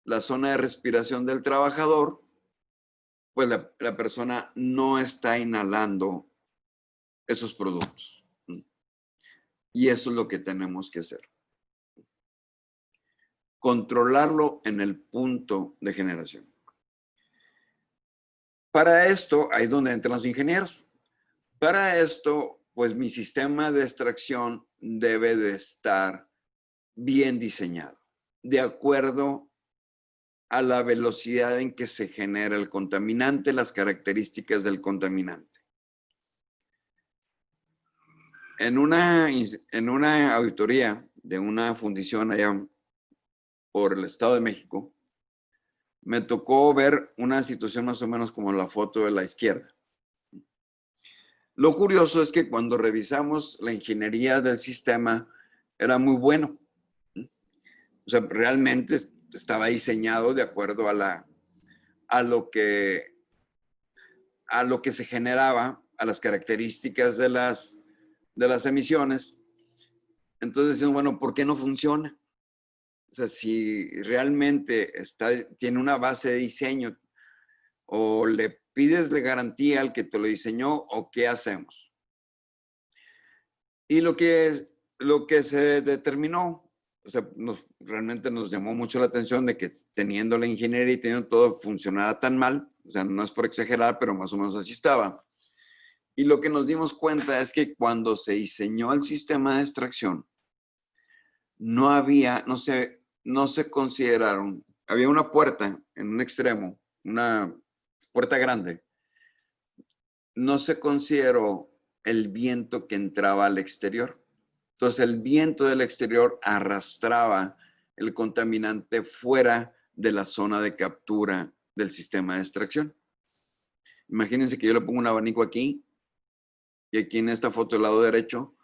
la zona de respiración del trabajador, pues la persona no está inhalando esos productos. Y eso es lo que tenemos que hacer. Controlarlo en el punto de generación. Para esto, ahí es donde entran los ingenieros. Para esto, pues mi sistema de extracción debe de estar bien diseñado, de acuerdo a la velocidad en que se genera el contaminante, las características del contaminante. En una auditoría de una fundición allá por el Estado de México, me tocó ver una situación más o menos como la foto de la izquierda. Lo curioso es que cuando revisamos la ingeniería del sistema, era muy bueno. O sea, realmente estaba diseñado de acuerdo a lo que se generaba, a las características de las emisiones. Entonces decimos, bueno, ¿por qué no funciona? O sea, si realmente tiene una base de diseño, o le pides de garantía al que te lo diseñó, o qué hacemos. Y lo que se determinó, o sea, realmente nos llamó mucho la atención de que teniendo la ingeniería y teniendo todo funcionara tan mal, o sea, no es por exagerar, pero más o menos así estaba. Y lo que nos dimos cuenta es que cuando se diseñó el sistema de extracción, no se consideraron, había una puerta en un extremo, una puerta grande, no se consideró el viento que entraba al exterior. Entonces el viento del exterior arrastraba el contaminante fuera de la zona de captura del sistema de extracción. Imagínense que yo le pongo un abanico aquí y aquí en esta foto del lado derecho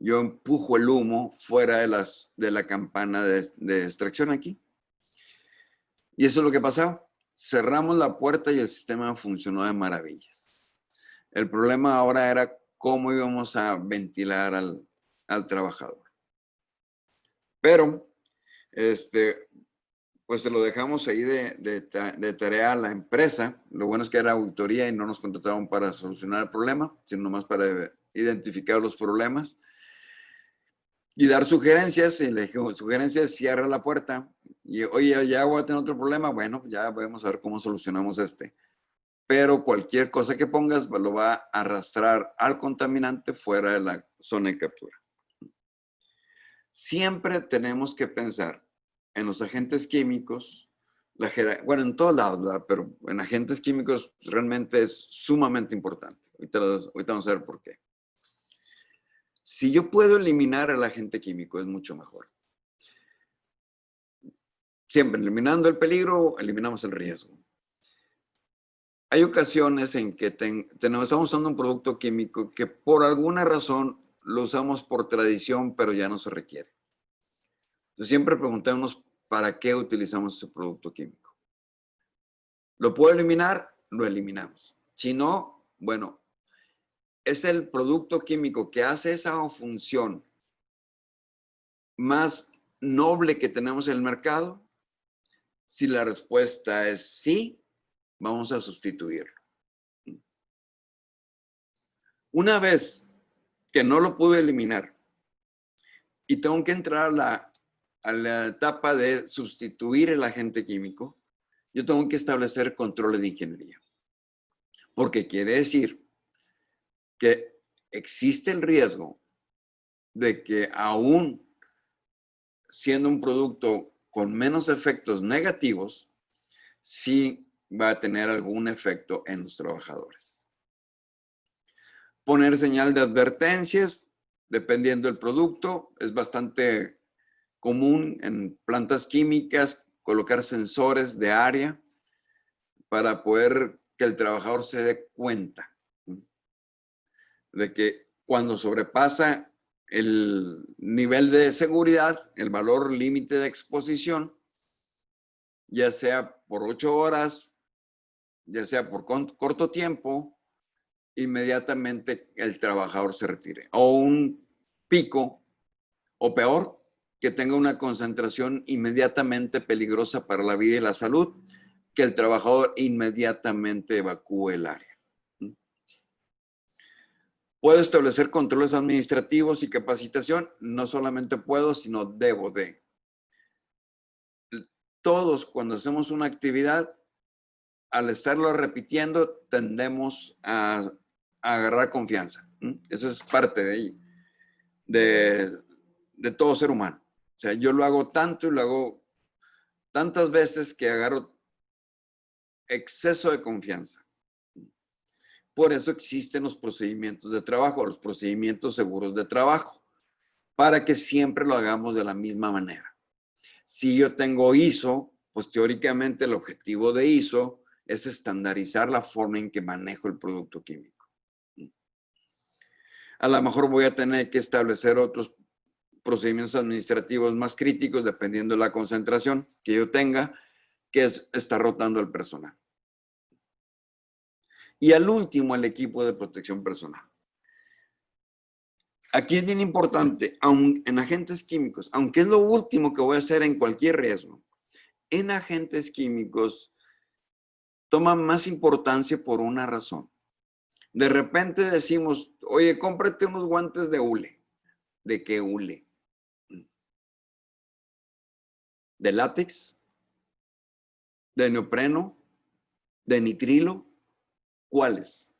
yo empujo el humo fuera de la campana de extracción aquí. Y eso es lo que pasaba. Cerramos la puerta y el sistema funcionó de maravillas. El problema ahora era cómo íbamos a ventilar al trabajador. Pero, pues se lo dejamos ahí de tarea a la empresa. Lo bueno es que era auditoría y no nos contrataron para solucionar el problema, sino nomás para identificar los problemas y dar sugerencias. Y le dije, sugerencias, cierra la puerta. Y oye, ya voy a tener otro problema. Bueno, ya vamos a ver cómo solucionamos este. Pero cualquier cosa que pongas lo va a arrastrar al contaminante fuera de la zona de captura. Siempre tenemos que pensar en los agentes químicos, bueno, en todos lados, ¿verdad? Pero en agentes químicos realmente es sumamente importante. Ahorita vamos a ver por qué. Si yo puedo eliminar el agente químico, es mucho mejor. Siempre eliminando el peligro, eliminamos el riesgo. Hay ocasiones en que estamos usando un producto químico que por alguna razón lo usamos por tradición, pero ya no se requiere. Entonces siempre preguntémonos para qué utilizamos ese producto químico. ¿Lo puedo eliminar? Lo eliminamos. Si no, bueno, ¿es el producto químico que hace esa función más noble que tenemos en el mercado? Si la respuesta es sí, vamos a sustituirlo. Una vez que no lo pude eliminar y tengo que entrar a la etapa de sustituir el agente químico, yo tengo que establecer controles de ingeniería. Porque quiere decir que existe el riesgo de que aún siendo un producto con menos efectos negativos, sí va a tener algún efecto en los trabajadores. Poner señal de advertencias, dependiendo del producto, es bastante común en plantas químicas, colocar sensores de área para poder que el trabajador se dé cuenta de que cuando sobrepasa el nivel de seguridad, el valor límite de exposición, ya sea por 8 horas, ya sea por corto tiempo, inmediatamente el trabajador se retire. O un pico, o peor, que tenga una concentración inmediatamente peligrosa para la vida y la salud, que el trabajador inmediatamente evacúe el área. ¿Puedo establecer controles administrativos y capacitación? No solamente puedo, sino debo de. Todos, cuando hacemos una actividad, al estarlo repitiendo, tendemos a agarrar confianza. Eso es parte de todo ser humano. O sea, yo lo hago tanto y lo hago tantas veces que agarro exceso de confianza. Por eso existen los procedimientos de trabajo, los procedimientos seguros de trabajo, para que siempre lo hagamos de la misma manera. Si yo tengo ISO, pues teóricamente el objetivo de ISO es estandarizar la forma en que manejo el producto químico. A lo mejor voy a tener que establecer otros procedimientos administrativos más críticos dependiendo de la concentración que yo tenga, que es estar rotando el personal. Y al último, el equipo de protección personal. Aquí es bien importante, en agentes químicos, aunque es lo último que voy a hacer en cualquier riesgo, en agentes químicos toma más importancia por una razón. De repente decimos, oye, cómprate unos guantes de hule. ¿De qué hule? ¿De látex? ¿De neopreno? ¿De nitrilo? ¿Cuáles?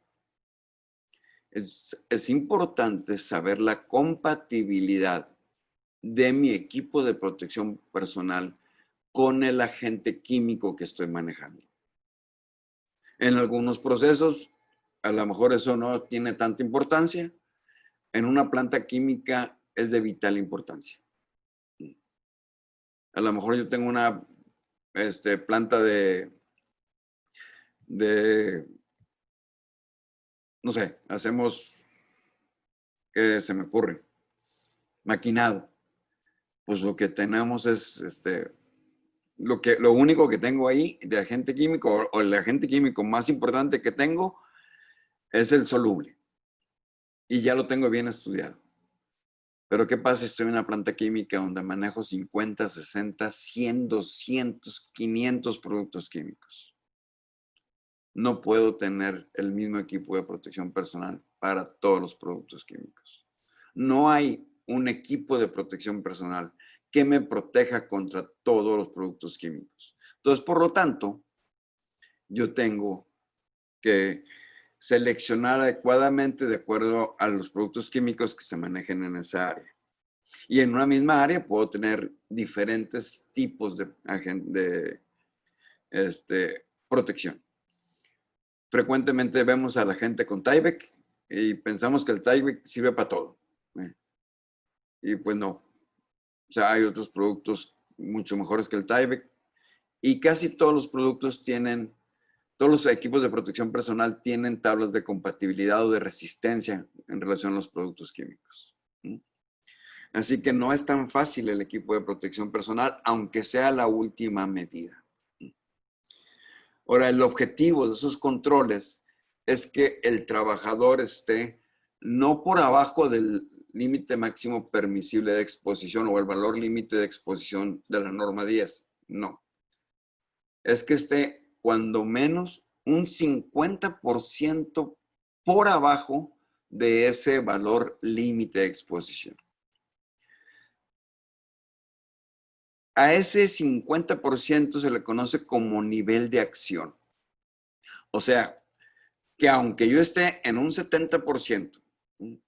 Es importante saber la compatibilidad de mi equipo de protección personal con el agente químico que estoy manejando. En algunos procesos, a lo mejor eso no tiene tanta importancia. En una planta química es de vital importancia. A lo mejor yo tengo una planta no sé, hacemos, ¿qué se me ocurre? maquinado. Pues lo que tenemos es lo único que tengo ahí de agente químico o el agente químico más importante que tengo es el soluble. Y ya lo tengo bien estudiado. Pero ¿qué pasa si estoy en una planta química donde manejo 50, 60, 100, 200, 500 productos químicos? No puedo tener el mismo equipo de protección personal para todos los productos químicos. No hay un equipo de protección personal que me proteja contra todos los productos químicos. Entonces, por lo tanto, yo tengo que seleccionar adecuadamente de acuerdo a los productos químicos que se manejen en esa área. Y en una misma área puedo tener diferentes tipos de protección. Frecuentemente vemos a la gente con Tyvek y pensamos que el Tyvek sirve para todo. Y pues no. O sea, hay otros productos mucho mejores que el Tyvek. Y casi todos los productos tienen, todos los equipos de protección personal tienen tablas de compatibilidad o de resistencia en relación a los productos químicos. Así que no es tan fácil el equipo de protección personal, aunque sea la última medida. Ahora, el objetivo de esos controles es que el trabajador esté no por abajo del límite máximo permisible de exposición o el valor límite de exposición de la norma 10. No. Es que esté cuando menos un 50% por abajo de ese valor límite de exposición. A ese 50% se le conoce como nivel de acción. O sea, que aunque yo esté en un 70%, o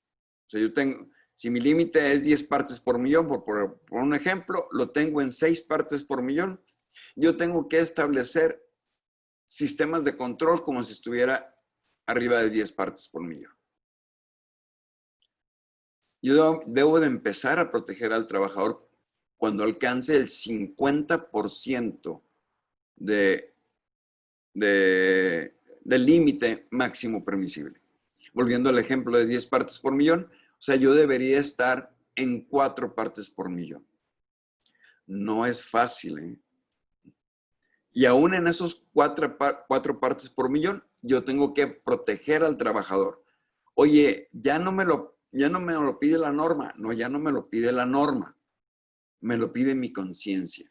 sea, yo tengo, si mi límite es 10 partes por millón, por un ejemplo, lo tengo en 6 partes por millón, yo tengo que establecer sistemas de control como si estuviera arriba de 10 partes por millón. Yo debo de empezar a proteger al trabajador cuando alcance el 50% del límite máximo permisible. Volviendo al ejemplo de 10 partes por millón, o sea, yo debería estar en 4 partes por millón. No es fácil, ¿eh? Y aún en esos 4 partes por millón, yo tengo que proteger al trabajador. Oye, ya no me lo pide la norma. No, ya no me lo pide la norma. Me lo pide mi conciencia.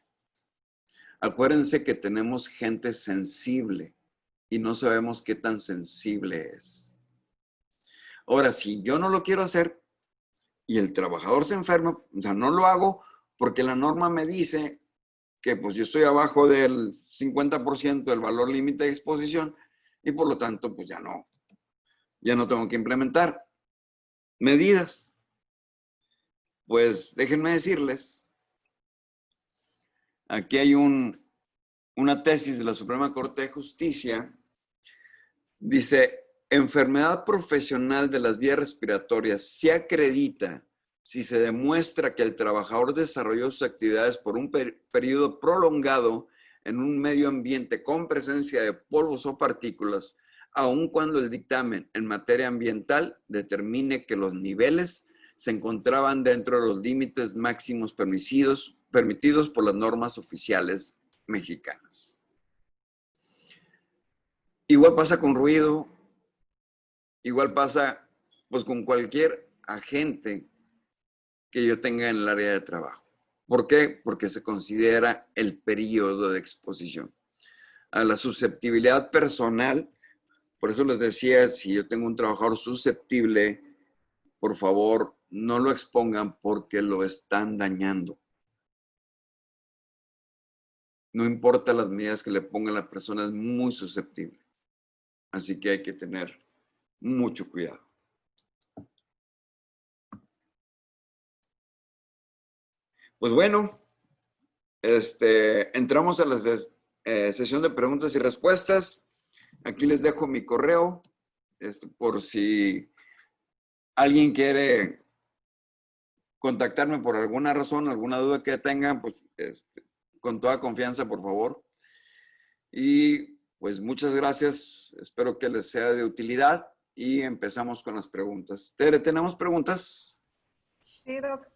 Acuérdense que tenemos gente sensible y no sabemos qué tan sensible es. Ahora, si yo no lo quiero hacer y el trabajador se enferma, o sea, no lo hago porque la norma me dice que pues yo estoy abajo del 50% del valor límite de exposición y por lo tanto pues ya no tengo que implementar medidas. Pues déjenme decirles, aquí hay una tesis de la Suprema Corte de Justicia. Dice, enfermedad profesional de las vías respiratorias se acredita si se demuestra que el trabajador desarrolló sus actividades por un periodo prolongado en un medio ambiente con presencia de polvos o partículas, aun cuando el dictamen en materia ambiental determine que los niveles se encontraban dentro de los límites máximos permitidos por las normas oficiales mexicanas. Igual pasa con ruido, igual pasa pues con cualquier agente que yo tenga en el área de trabajo. ¿Por qué? Porque se considera el periodo de exposición. A la susceptibilidad personal, por eso les decía, si yo tengo un trabajador susceptible, por favor, no lo expongan porque lo están dañando. No importa las medidas que le ponga la persona, es muy susceptible. Así que hay que tener mucho cuidado. Pues bueno, entramos a la sesión de preguntas y respuestas. Aquí les dejo mi correo, por si alguien quiere contactarme por alguna razón, alguna duda que tengan, pues con toda confianza, por favor. Y pues muchas gracias. Espero que les sea de utilidad y empezamos con las preguntas. Tere, ¿tenemos preguntas? Sí, Doc,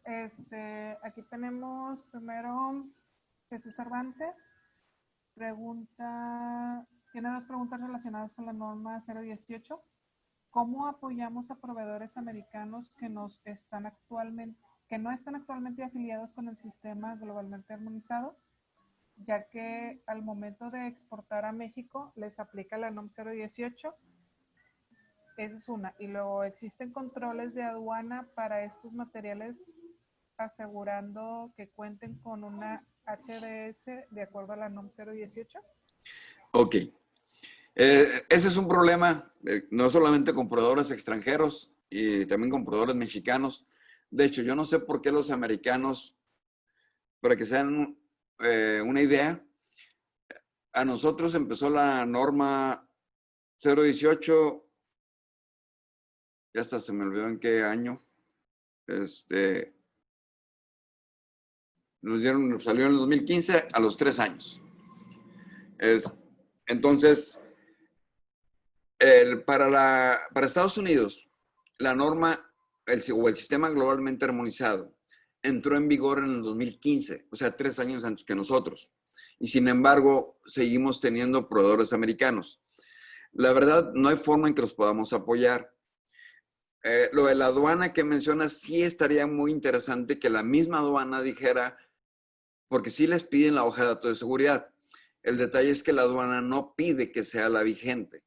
aquí tenemos primero Jesús Cervantes. Tiene dos preguntas relacionadas con la norma 018. ¿Cómo apoyamos a proveedores americanos que no están actualmente afiliados con el sistema globalmente armonizado, ya que al momento de exportar a México les aplica la NOM 018? Esa es una. Y luego, ¿existen controles de aduana para estos materiales asegurando que cuenten con una HDS de acuerdo a la NOM 018? Ok. Ese es un problema, no solamente con proveedores extranjeros y también con proveedores mexicanos. De hecho, yo no sé por qué los americanos, para que se den una idea, a nosotros empezó la norma 018, ya hasta se me olvidó en qué año. Salió en el 2015 a los 3 años. Entonces, para Estados Unidos, la norma o el sistema globalmente armonizado entró en vigor en el 2015, o sea, 3 años antes que nosotros. Y sin embargo, seguimos teniendo proveedores americanos. La verdad, no hay forma en que los podamos apoyar. Lo de la aduana que mencionas, sí estaría muy interesante que la misma aduana dijera, porque sí les piden la hoja de datos de seguridad. El detalle es que la aduana no pide que sea la vigente.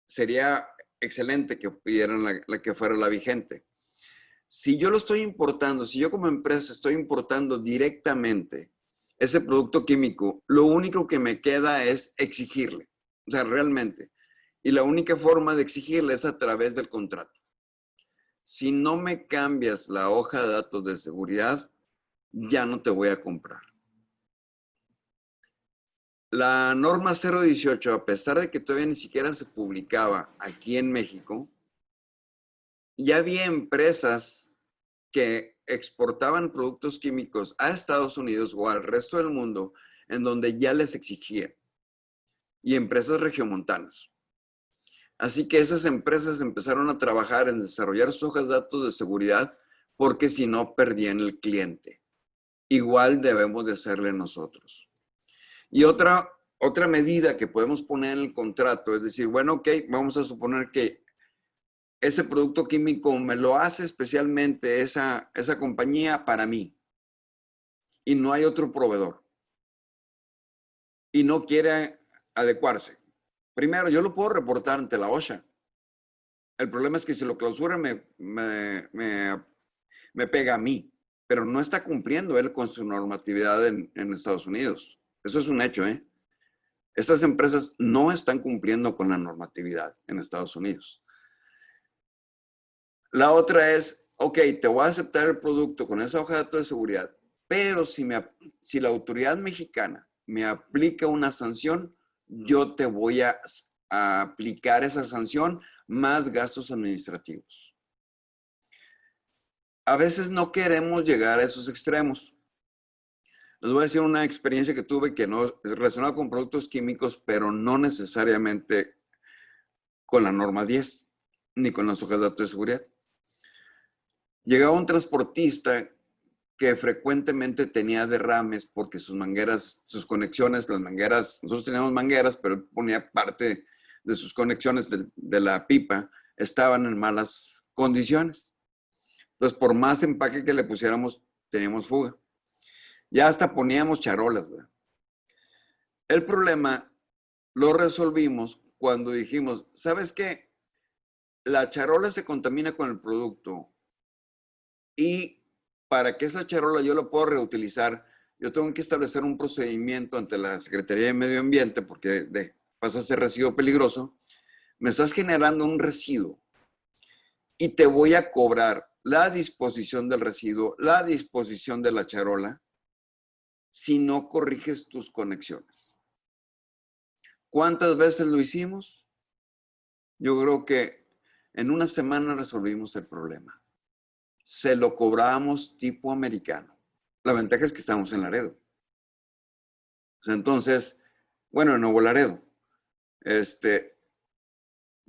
Sería excelente que pidieran la que fuera la vigente. Si yo lo estoy importando, si yo como empresa estoy importando directamente ese producto químico, lo único que me queda es exigirle. O sea, realmente. Y la única forma de exigirle es a través del contrato. Si no me cambias la hoja de datos de seguridad, ya no te voy a comprar. La norma 018, a pesar de que todavía ni siquiera se publicaba aquí en México, ya había empresas que exportaban productos químicos a Estados Unidos o al resto del mundo en donde ya les exigía. Y empresas regiomontanas. Así que esas empresas empezaron a trabajar en desarrollar sus hojas de datos de seguridad porque si no perdían el cliente. Igual debemos de hacerle nosotros. Y otra medida que podemos poner en el contrato es decir, bueno, ok, vamos a suponer que ese producto químico me lo hace especialmente esa compañía para mí y no hay otro proveedor y no quiere adecuarse. Primero, yo lo puedo reportar ante la OSHA. El problema es que si lo clausura me pega a mí, pero no está cumpliendo él con su normatividad en Estados Unidos. Eso es un hecho, ¿eh? Estas empresas no están cumpliendo con la normatividad en Estados Unidos. La otra es, ok, te voy a aceptar el producto con esa hoja de datos de seguridad, pero si la autoridad mexicana me aplica una sanción, yo te voy a aplicar esa sanción más gastos administrativos. A veces no queremos llegar a esos extremos. Les voy a decir una experiencia que tuve que no es relacionada con productos químicos, pero no necesariamente con la norma 10, ni con las hojas de datos de seguridad. Llegaba un transportista que frecuentemente tenía derrames porque sus mangueras, sus conexiones, las mangueras, nosotros teníamos mangueras, pero él ponía parte de sus conexiones de la pipa, estaban en malas condiciones. Entonces, por más empaque que le pusiéramos, teníamos fuga. Ya hasta poníamos charolas, ¿verdad? El problema lo resolvimos cuando dijimos, ¿sabes qué? La charola se contamina con el producto y para que esa charola yo la pueda reutilizar, yo tengo que establecer un procedimiento ante la Secretaría de Medio Ambiente porque pasa a ser residuo peligroso. Me estás generando un residuo y te voy a cobrar la disposición del residuo, la disposición de la charola, si no corriges tus conexiones. ¿Cuántas veces lo hicimos? Yo creo que en una semana resolvimos el problema. Se lo cobrábamos tipo americano. La ventaja es que estamos en Laredo. Entonces, bueno, en Nuevo Laredo.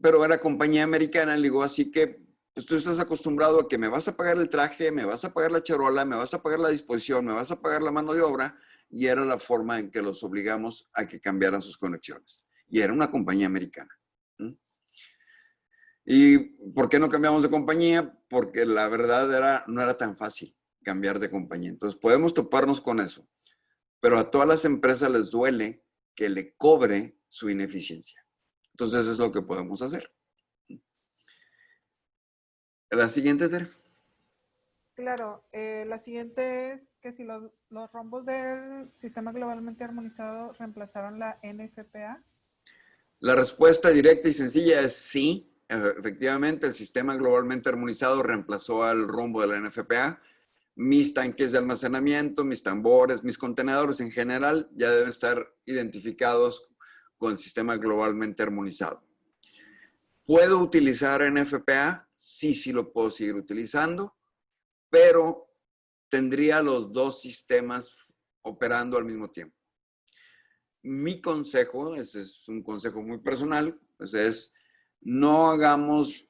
Pero era compañía americana, le digo, así que pues tú estás acostumbrado a que me vas a pagar el traje, me vas a pagar la charola, me vas a pagar la disposición, me vas a pagar la mano de obra, y era la forma en que los obligamos a que cambiaran sus conexiones. Y era una compañía americana. ¿Y por qué no cambiamos de compañía? Porque la verdad no era tan fácil cambiar de compañía. Entonces podemos toparnos con eso, pero a todas las empresas les duele que le cobre su ineficiencia. Entonces eso es lo que podemos hacer. La siguiente, Tere. Claro, la siguiente es que si los rombos del sistema globalmente armonizado reemplazaron la NFPA. La respuesta directa y sencilla es sí. Efectivamente, el sistema globalmente armonizado reemplazó al rombo de la NFPA. Mis tanques de almacenamiento, mis tambores, mis contenedores en general ya deben estar identificados con el sistema globalmente armonizado. ¿Puedo utilizar NFPA? Sí, sí lo puedo seguir utilizando, pero tendría los dos sistemas operando al mismo tiempo. Mi consejo, ese es un consejo muy personal, pues es no hagamos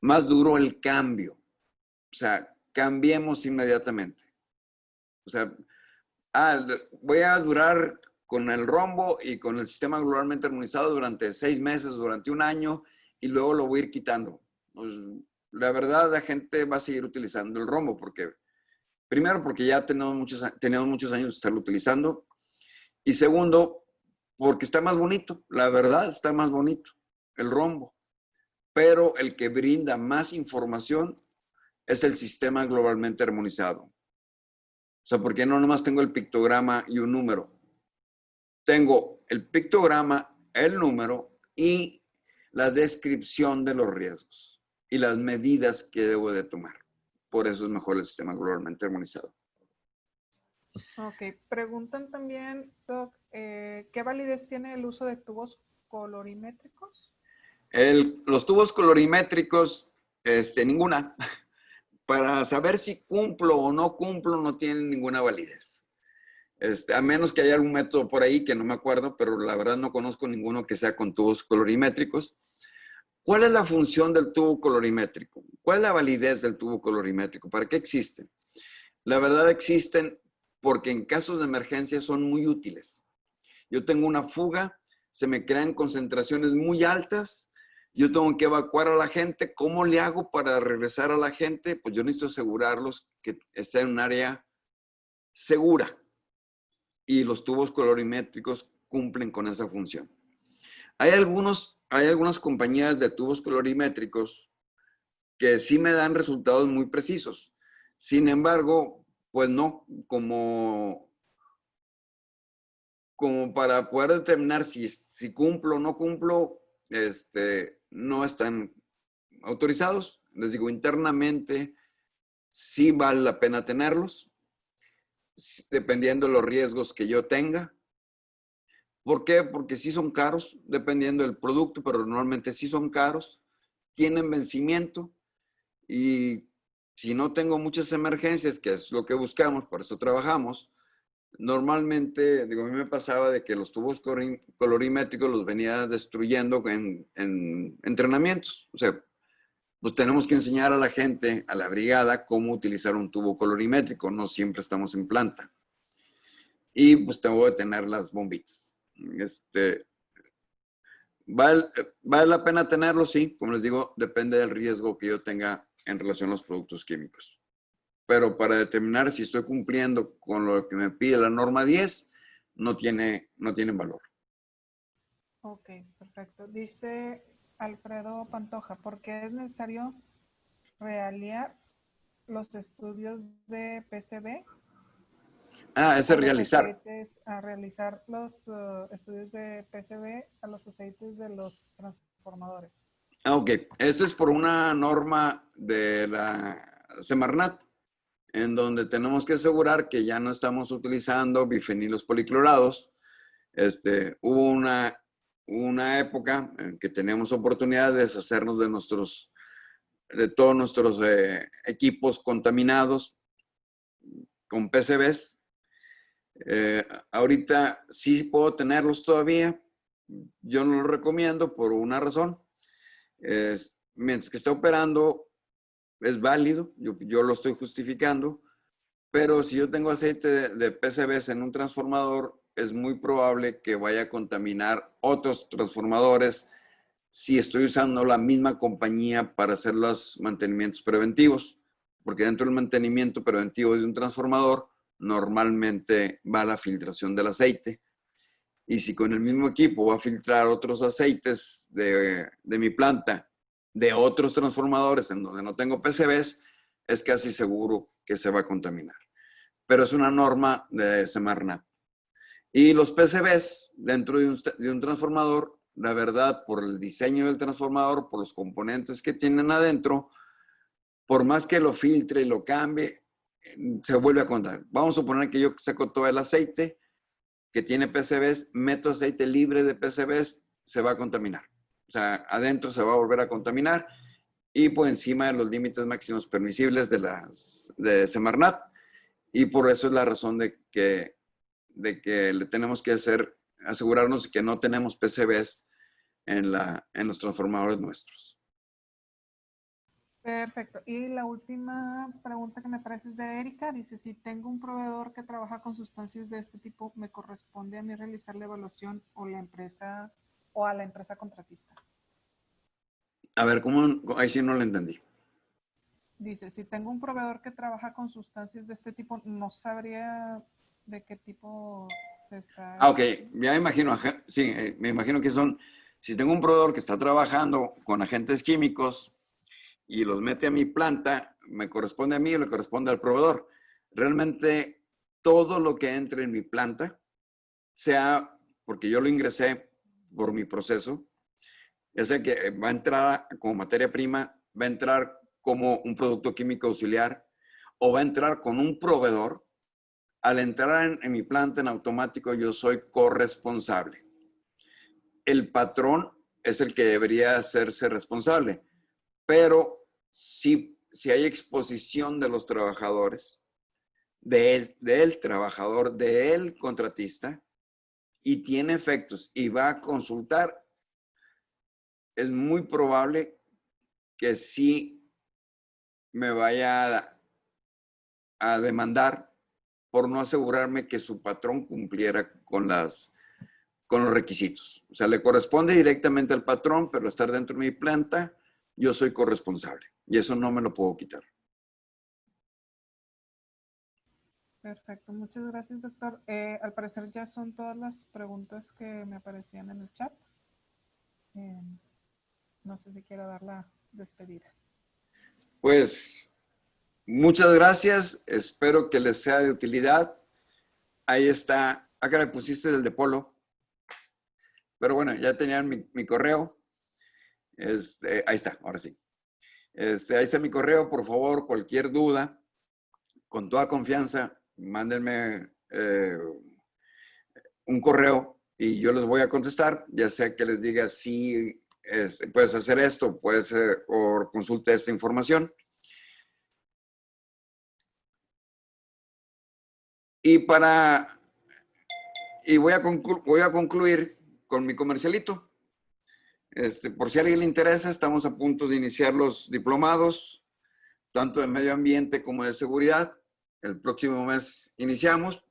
más duro el cambio. O sea, cambiemos inmediatamente. O sea, voy a durar con el rombo y con el sistema globalmente armonizado durante 6 meses, durante un año, y luego lo voy a ir quitando. Pues, la verdad, la gente va a seguir utilizando el rombo porque, primero, porque ya tenemos muchos años de estarlo utilizando, y segundo, porque está más bonito. La verdad, está más bonito el rombo. Pero el que brinda más información es el sistema globalmente armonizado. O sea, porque no nomás tengo el pictograma y un número. Tengo el pictograma, el número y la descripción de los riesgos y las medidas que debo de tomar. Por eso es mejor el sistema globalmente armonizado. Ok, preguntan también, Doc, ¿qué validez tiene el uso de tubos colorimétricos? Los tubos colorimétricos, ninguna. Para saber si cumplo o no cumplo, no tienen ninguna validez. A menos que haya algún método por ahí que no me acuerdo, pero la verdad no conozco ninguno que sea con tubos colorimétricos. ¿Cuál es la función del tubo colorimétrico? ¿Cuál es la validez del tubo colorimétrico? ¿Para qué existen? La verdad existen porque en casos de emergencia son muy útiles. Yo tengo una fuga, se me crean concentraciones muy altas, yo tengo que evacuar a la gente. ¿Cómo le hago para regresar a la gente? Pues yo necesito asegurarlos que esté en un área segura. Y los tubos colorimétricos cumplen con esa función. Hay algunas compañías de tubos colorimétricos que sí me dan resultados muy precisos. Sin embargo, pues no, como para poder determinar si cumplo o no cumplo, no están autorizados. Les digo, internamente sí vale la pena tenerlos, dependiendo de los riesgos que yo tenga. ¿Por qué? Porque sí son caros, dependiendo del producto, pero normalmente sí son caros, tienen vencimiento, y si no tengo muchas emergencias, que es lo que buscamos, por eso trabajamos, normalmente, digo, a mí me pasaba de que los tubos colorimétricos los venía destruyendo en entrenamientos. O sea, pues tenemos que enseñar a la gente, a la brigada, cómo utilizar un tubo colorimétrico. No siempre estamos en planta. Y pues tengo que tener las bombitas. ¿Vale la pena tenerlo? Sí. Como les digo, depende del riesgo que yo tenga en relación a los productos químicos. Pero para determinar si estoy cumpliendo con lo que me pide la norma 10, no tienen valor. Ok, perfecto. Dice Alfredo Pantoja, ¿por qué es necesario realizar los estudios de PCB Ese a es los realizar. aceites, a realizar los estudios de PCB a los aceites de los transformadores? Ok, eso es por una norma de la Semarnat, en donde tenemos que asegurar que ya no estamos utilizando bifenilos policlorados. Hubo una época en que teníamos oportunidad de deshacernos de todos nuestros equipos contaminados con PCBs. Ahorita sí puedo tenerlos todavía. Yo no los recomiendo por una razón. Mientras que está operando, es válido, yo lo estoy justificando, pero si yo tengo aceite de PCBs en un transformador, es muy probable que vaya a contaminar otros transformadores si estoy usando la misma compañía para hacer los mantenimientos preventivos, porque dentro del mantenimiento preventivo de un transformador normalmente va la filtración del aceite. Y si con el mismo equipo va a filtrar otros aceites de mi planta, de otros transformadores en donde no tengo PCBs, es casi seguro que se va a contaminar. Pero es una norma de Semarnat. Y los PCBs dentro de un transformador, la verdad, por el diseño del transformador, por los componentes que tienen adentro, por más que lo filtre y lo cambie, se vuelve a contar. Vamos a suponer que yo saco todo el aceite que tiene PCBs, meto aceite libre de PCBs, se va a contaminar. O sea, adentro se va a volver a contaminar y por encima de los límites máximos permisibles de Semarnat. Y por eso es la razón de que le tenemos que asegurarnos que no tenemos PCBs en los transformadores nuestros. Perfecto. Y la última pregunta que me parece es de Erika. Dice, si tengo un proveedor que trabaja con sustancias de este tipo, ¿me corresponde a mí realizar la evaluación o a la empresa contratista? A ver, ¿cómo? Ahí sí no lo entendí. Dice, si tengo un proveedor que trabaja con sustancias de este tipo, no sabría de qué tipo se está... Ah, ok. Ya me imagino, sí, me imagino que si tengo un proveedor que está trabajando con agentes químicos y los mete a mi planta, ¿me corresponde a mí o le corresponde al proveedor? Realmente todo lo que entre en mi planta, sea porque yo lo ingresé por mi proceso, ya sea que va a entrar como materia prima, va a entrar como un producto químico auxiliar o va a entrar con un proveedor, al entrar en mi planta en automático yo soy corresponsable. El patrón es el que debería hacerse responsable, pero si hay exposición de los trabajadores, del trabajador, del contratista, y tiene efectos y va a consultar, es muy probable que sí me vaya a demandar por no asegurarme que su patrón cumpliera con los requisitos. O sea, le corresponde directamente al patrón, pero estar dentro de mi planta, yo soy corresponsable y eso no me lo puedo quitar. Perfecto, muchas gracias, doctor. Al parecer ya son todas las preguntas que me aparecían en el chat. No sé si quiero dar la despedida. Pues muchas gracias, espero que les sea de utilidad. Ahí está, acá le pusiste el de Polo, pero bueno, ya tenían mi correo. Ahí está, ahora sí. Ahí está mi correo, por favor, cualquier duda, con toda confianza, mándenme un correo y yo les voy a contestar, ya sea que les diga sí, puedes hacer esto, puedes o consulta esta información. Y voy a concluir con mi comercialito. Por si a alguien le interesa, estamos a punto de iniciar los diplomados, tanto de medio ambiente como de seguridad. El próximo mes iniciamos.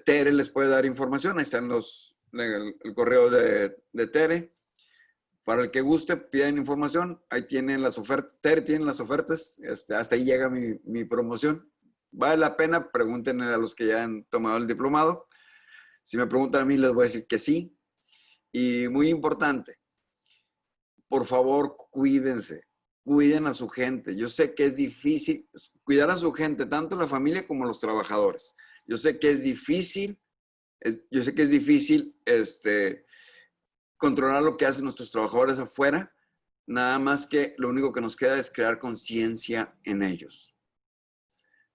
Tere les puede dar información, ahí está el correo de Tere. Para el que guste, piden información, ahí tienen las ofertas, Tere tiene las ofertas, hasta ahí llega mi promoción. Vale la pena, pregúntenle a los que ya han tomado el diplomado. Si me preguntan a mí, les voy a decir que sí. Y muy importante, por favor, cuídense, cuiden a su gente. Yo sé que es difícil cuidar a su gente, tanto la familia como los trabajadores. Yo sé que es difícil, controlar lo que hacen nuestros trabajadores afuera, nada más que lo único que nos queda es crear conciencia en ellos.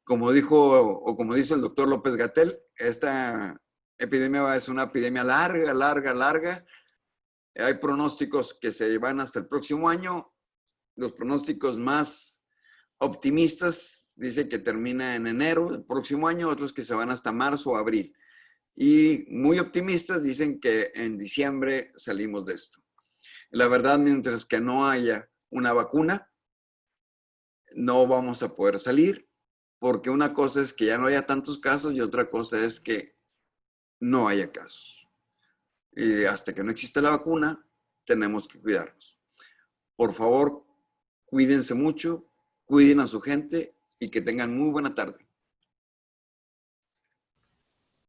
Como dice el doctor López-Gatell, esta epidemia es una epidemia larga. Hay pronósticos que se van hasta el próximo año. Los pronósticos más optimistas dicen que termina en enero del próximo año, otros que se van hasta marzo o abril. Y muy optimistas dicen que en diciembre salimos de esto. La verdad, mientras que no haya una vacuna, no vamos a poder salir, porque una cosa es que ya no haya tantos casos y otra cosa es que no haya casos. Y hasta que no exista la vacuna, tenemos que cuidarnos. Por favor, cuídense mucho, cuiden a su gente y que tengan muy buena tarde.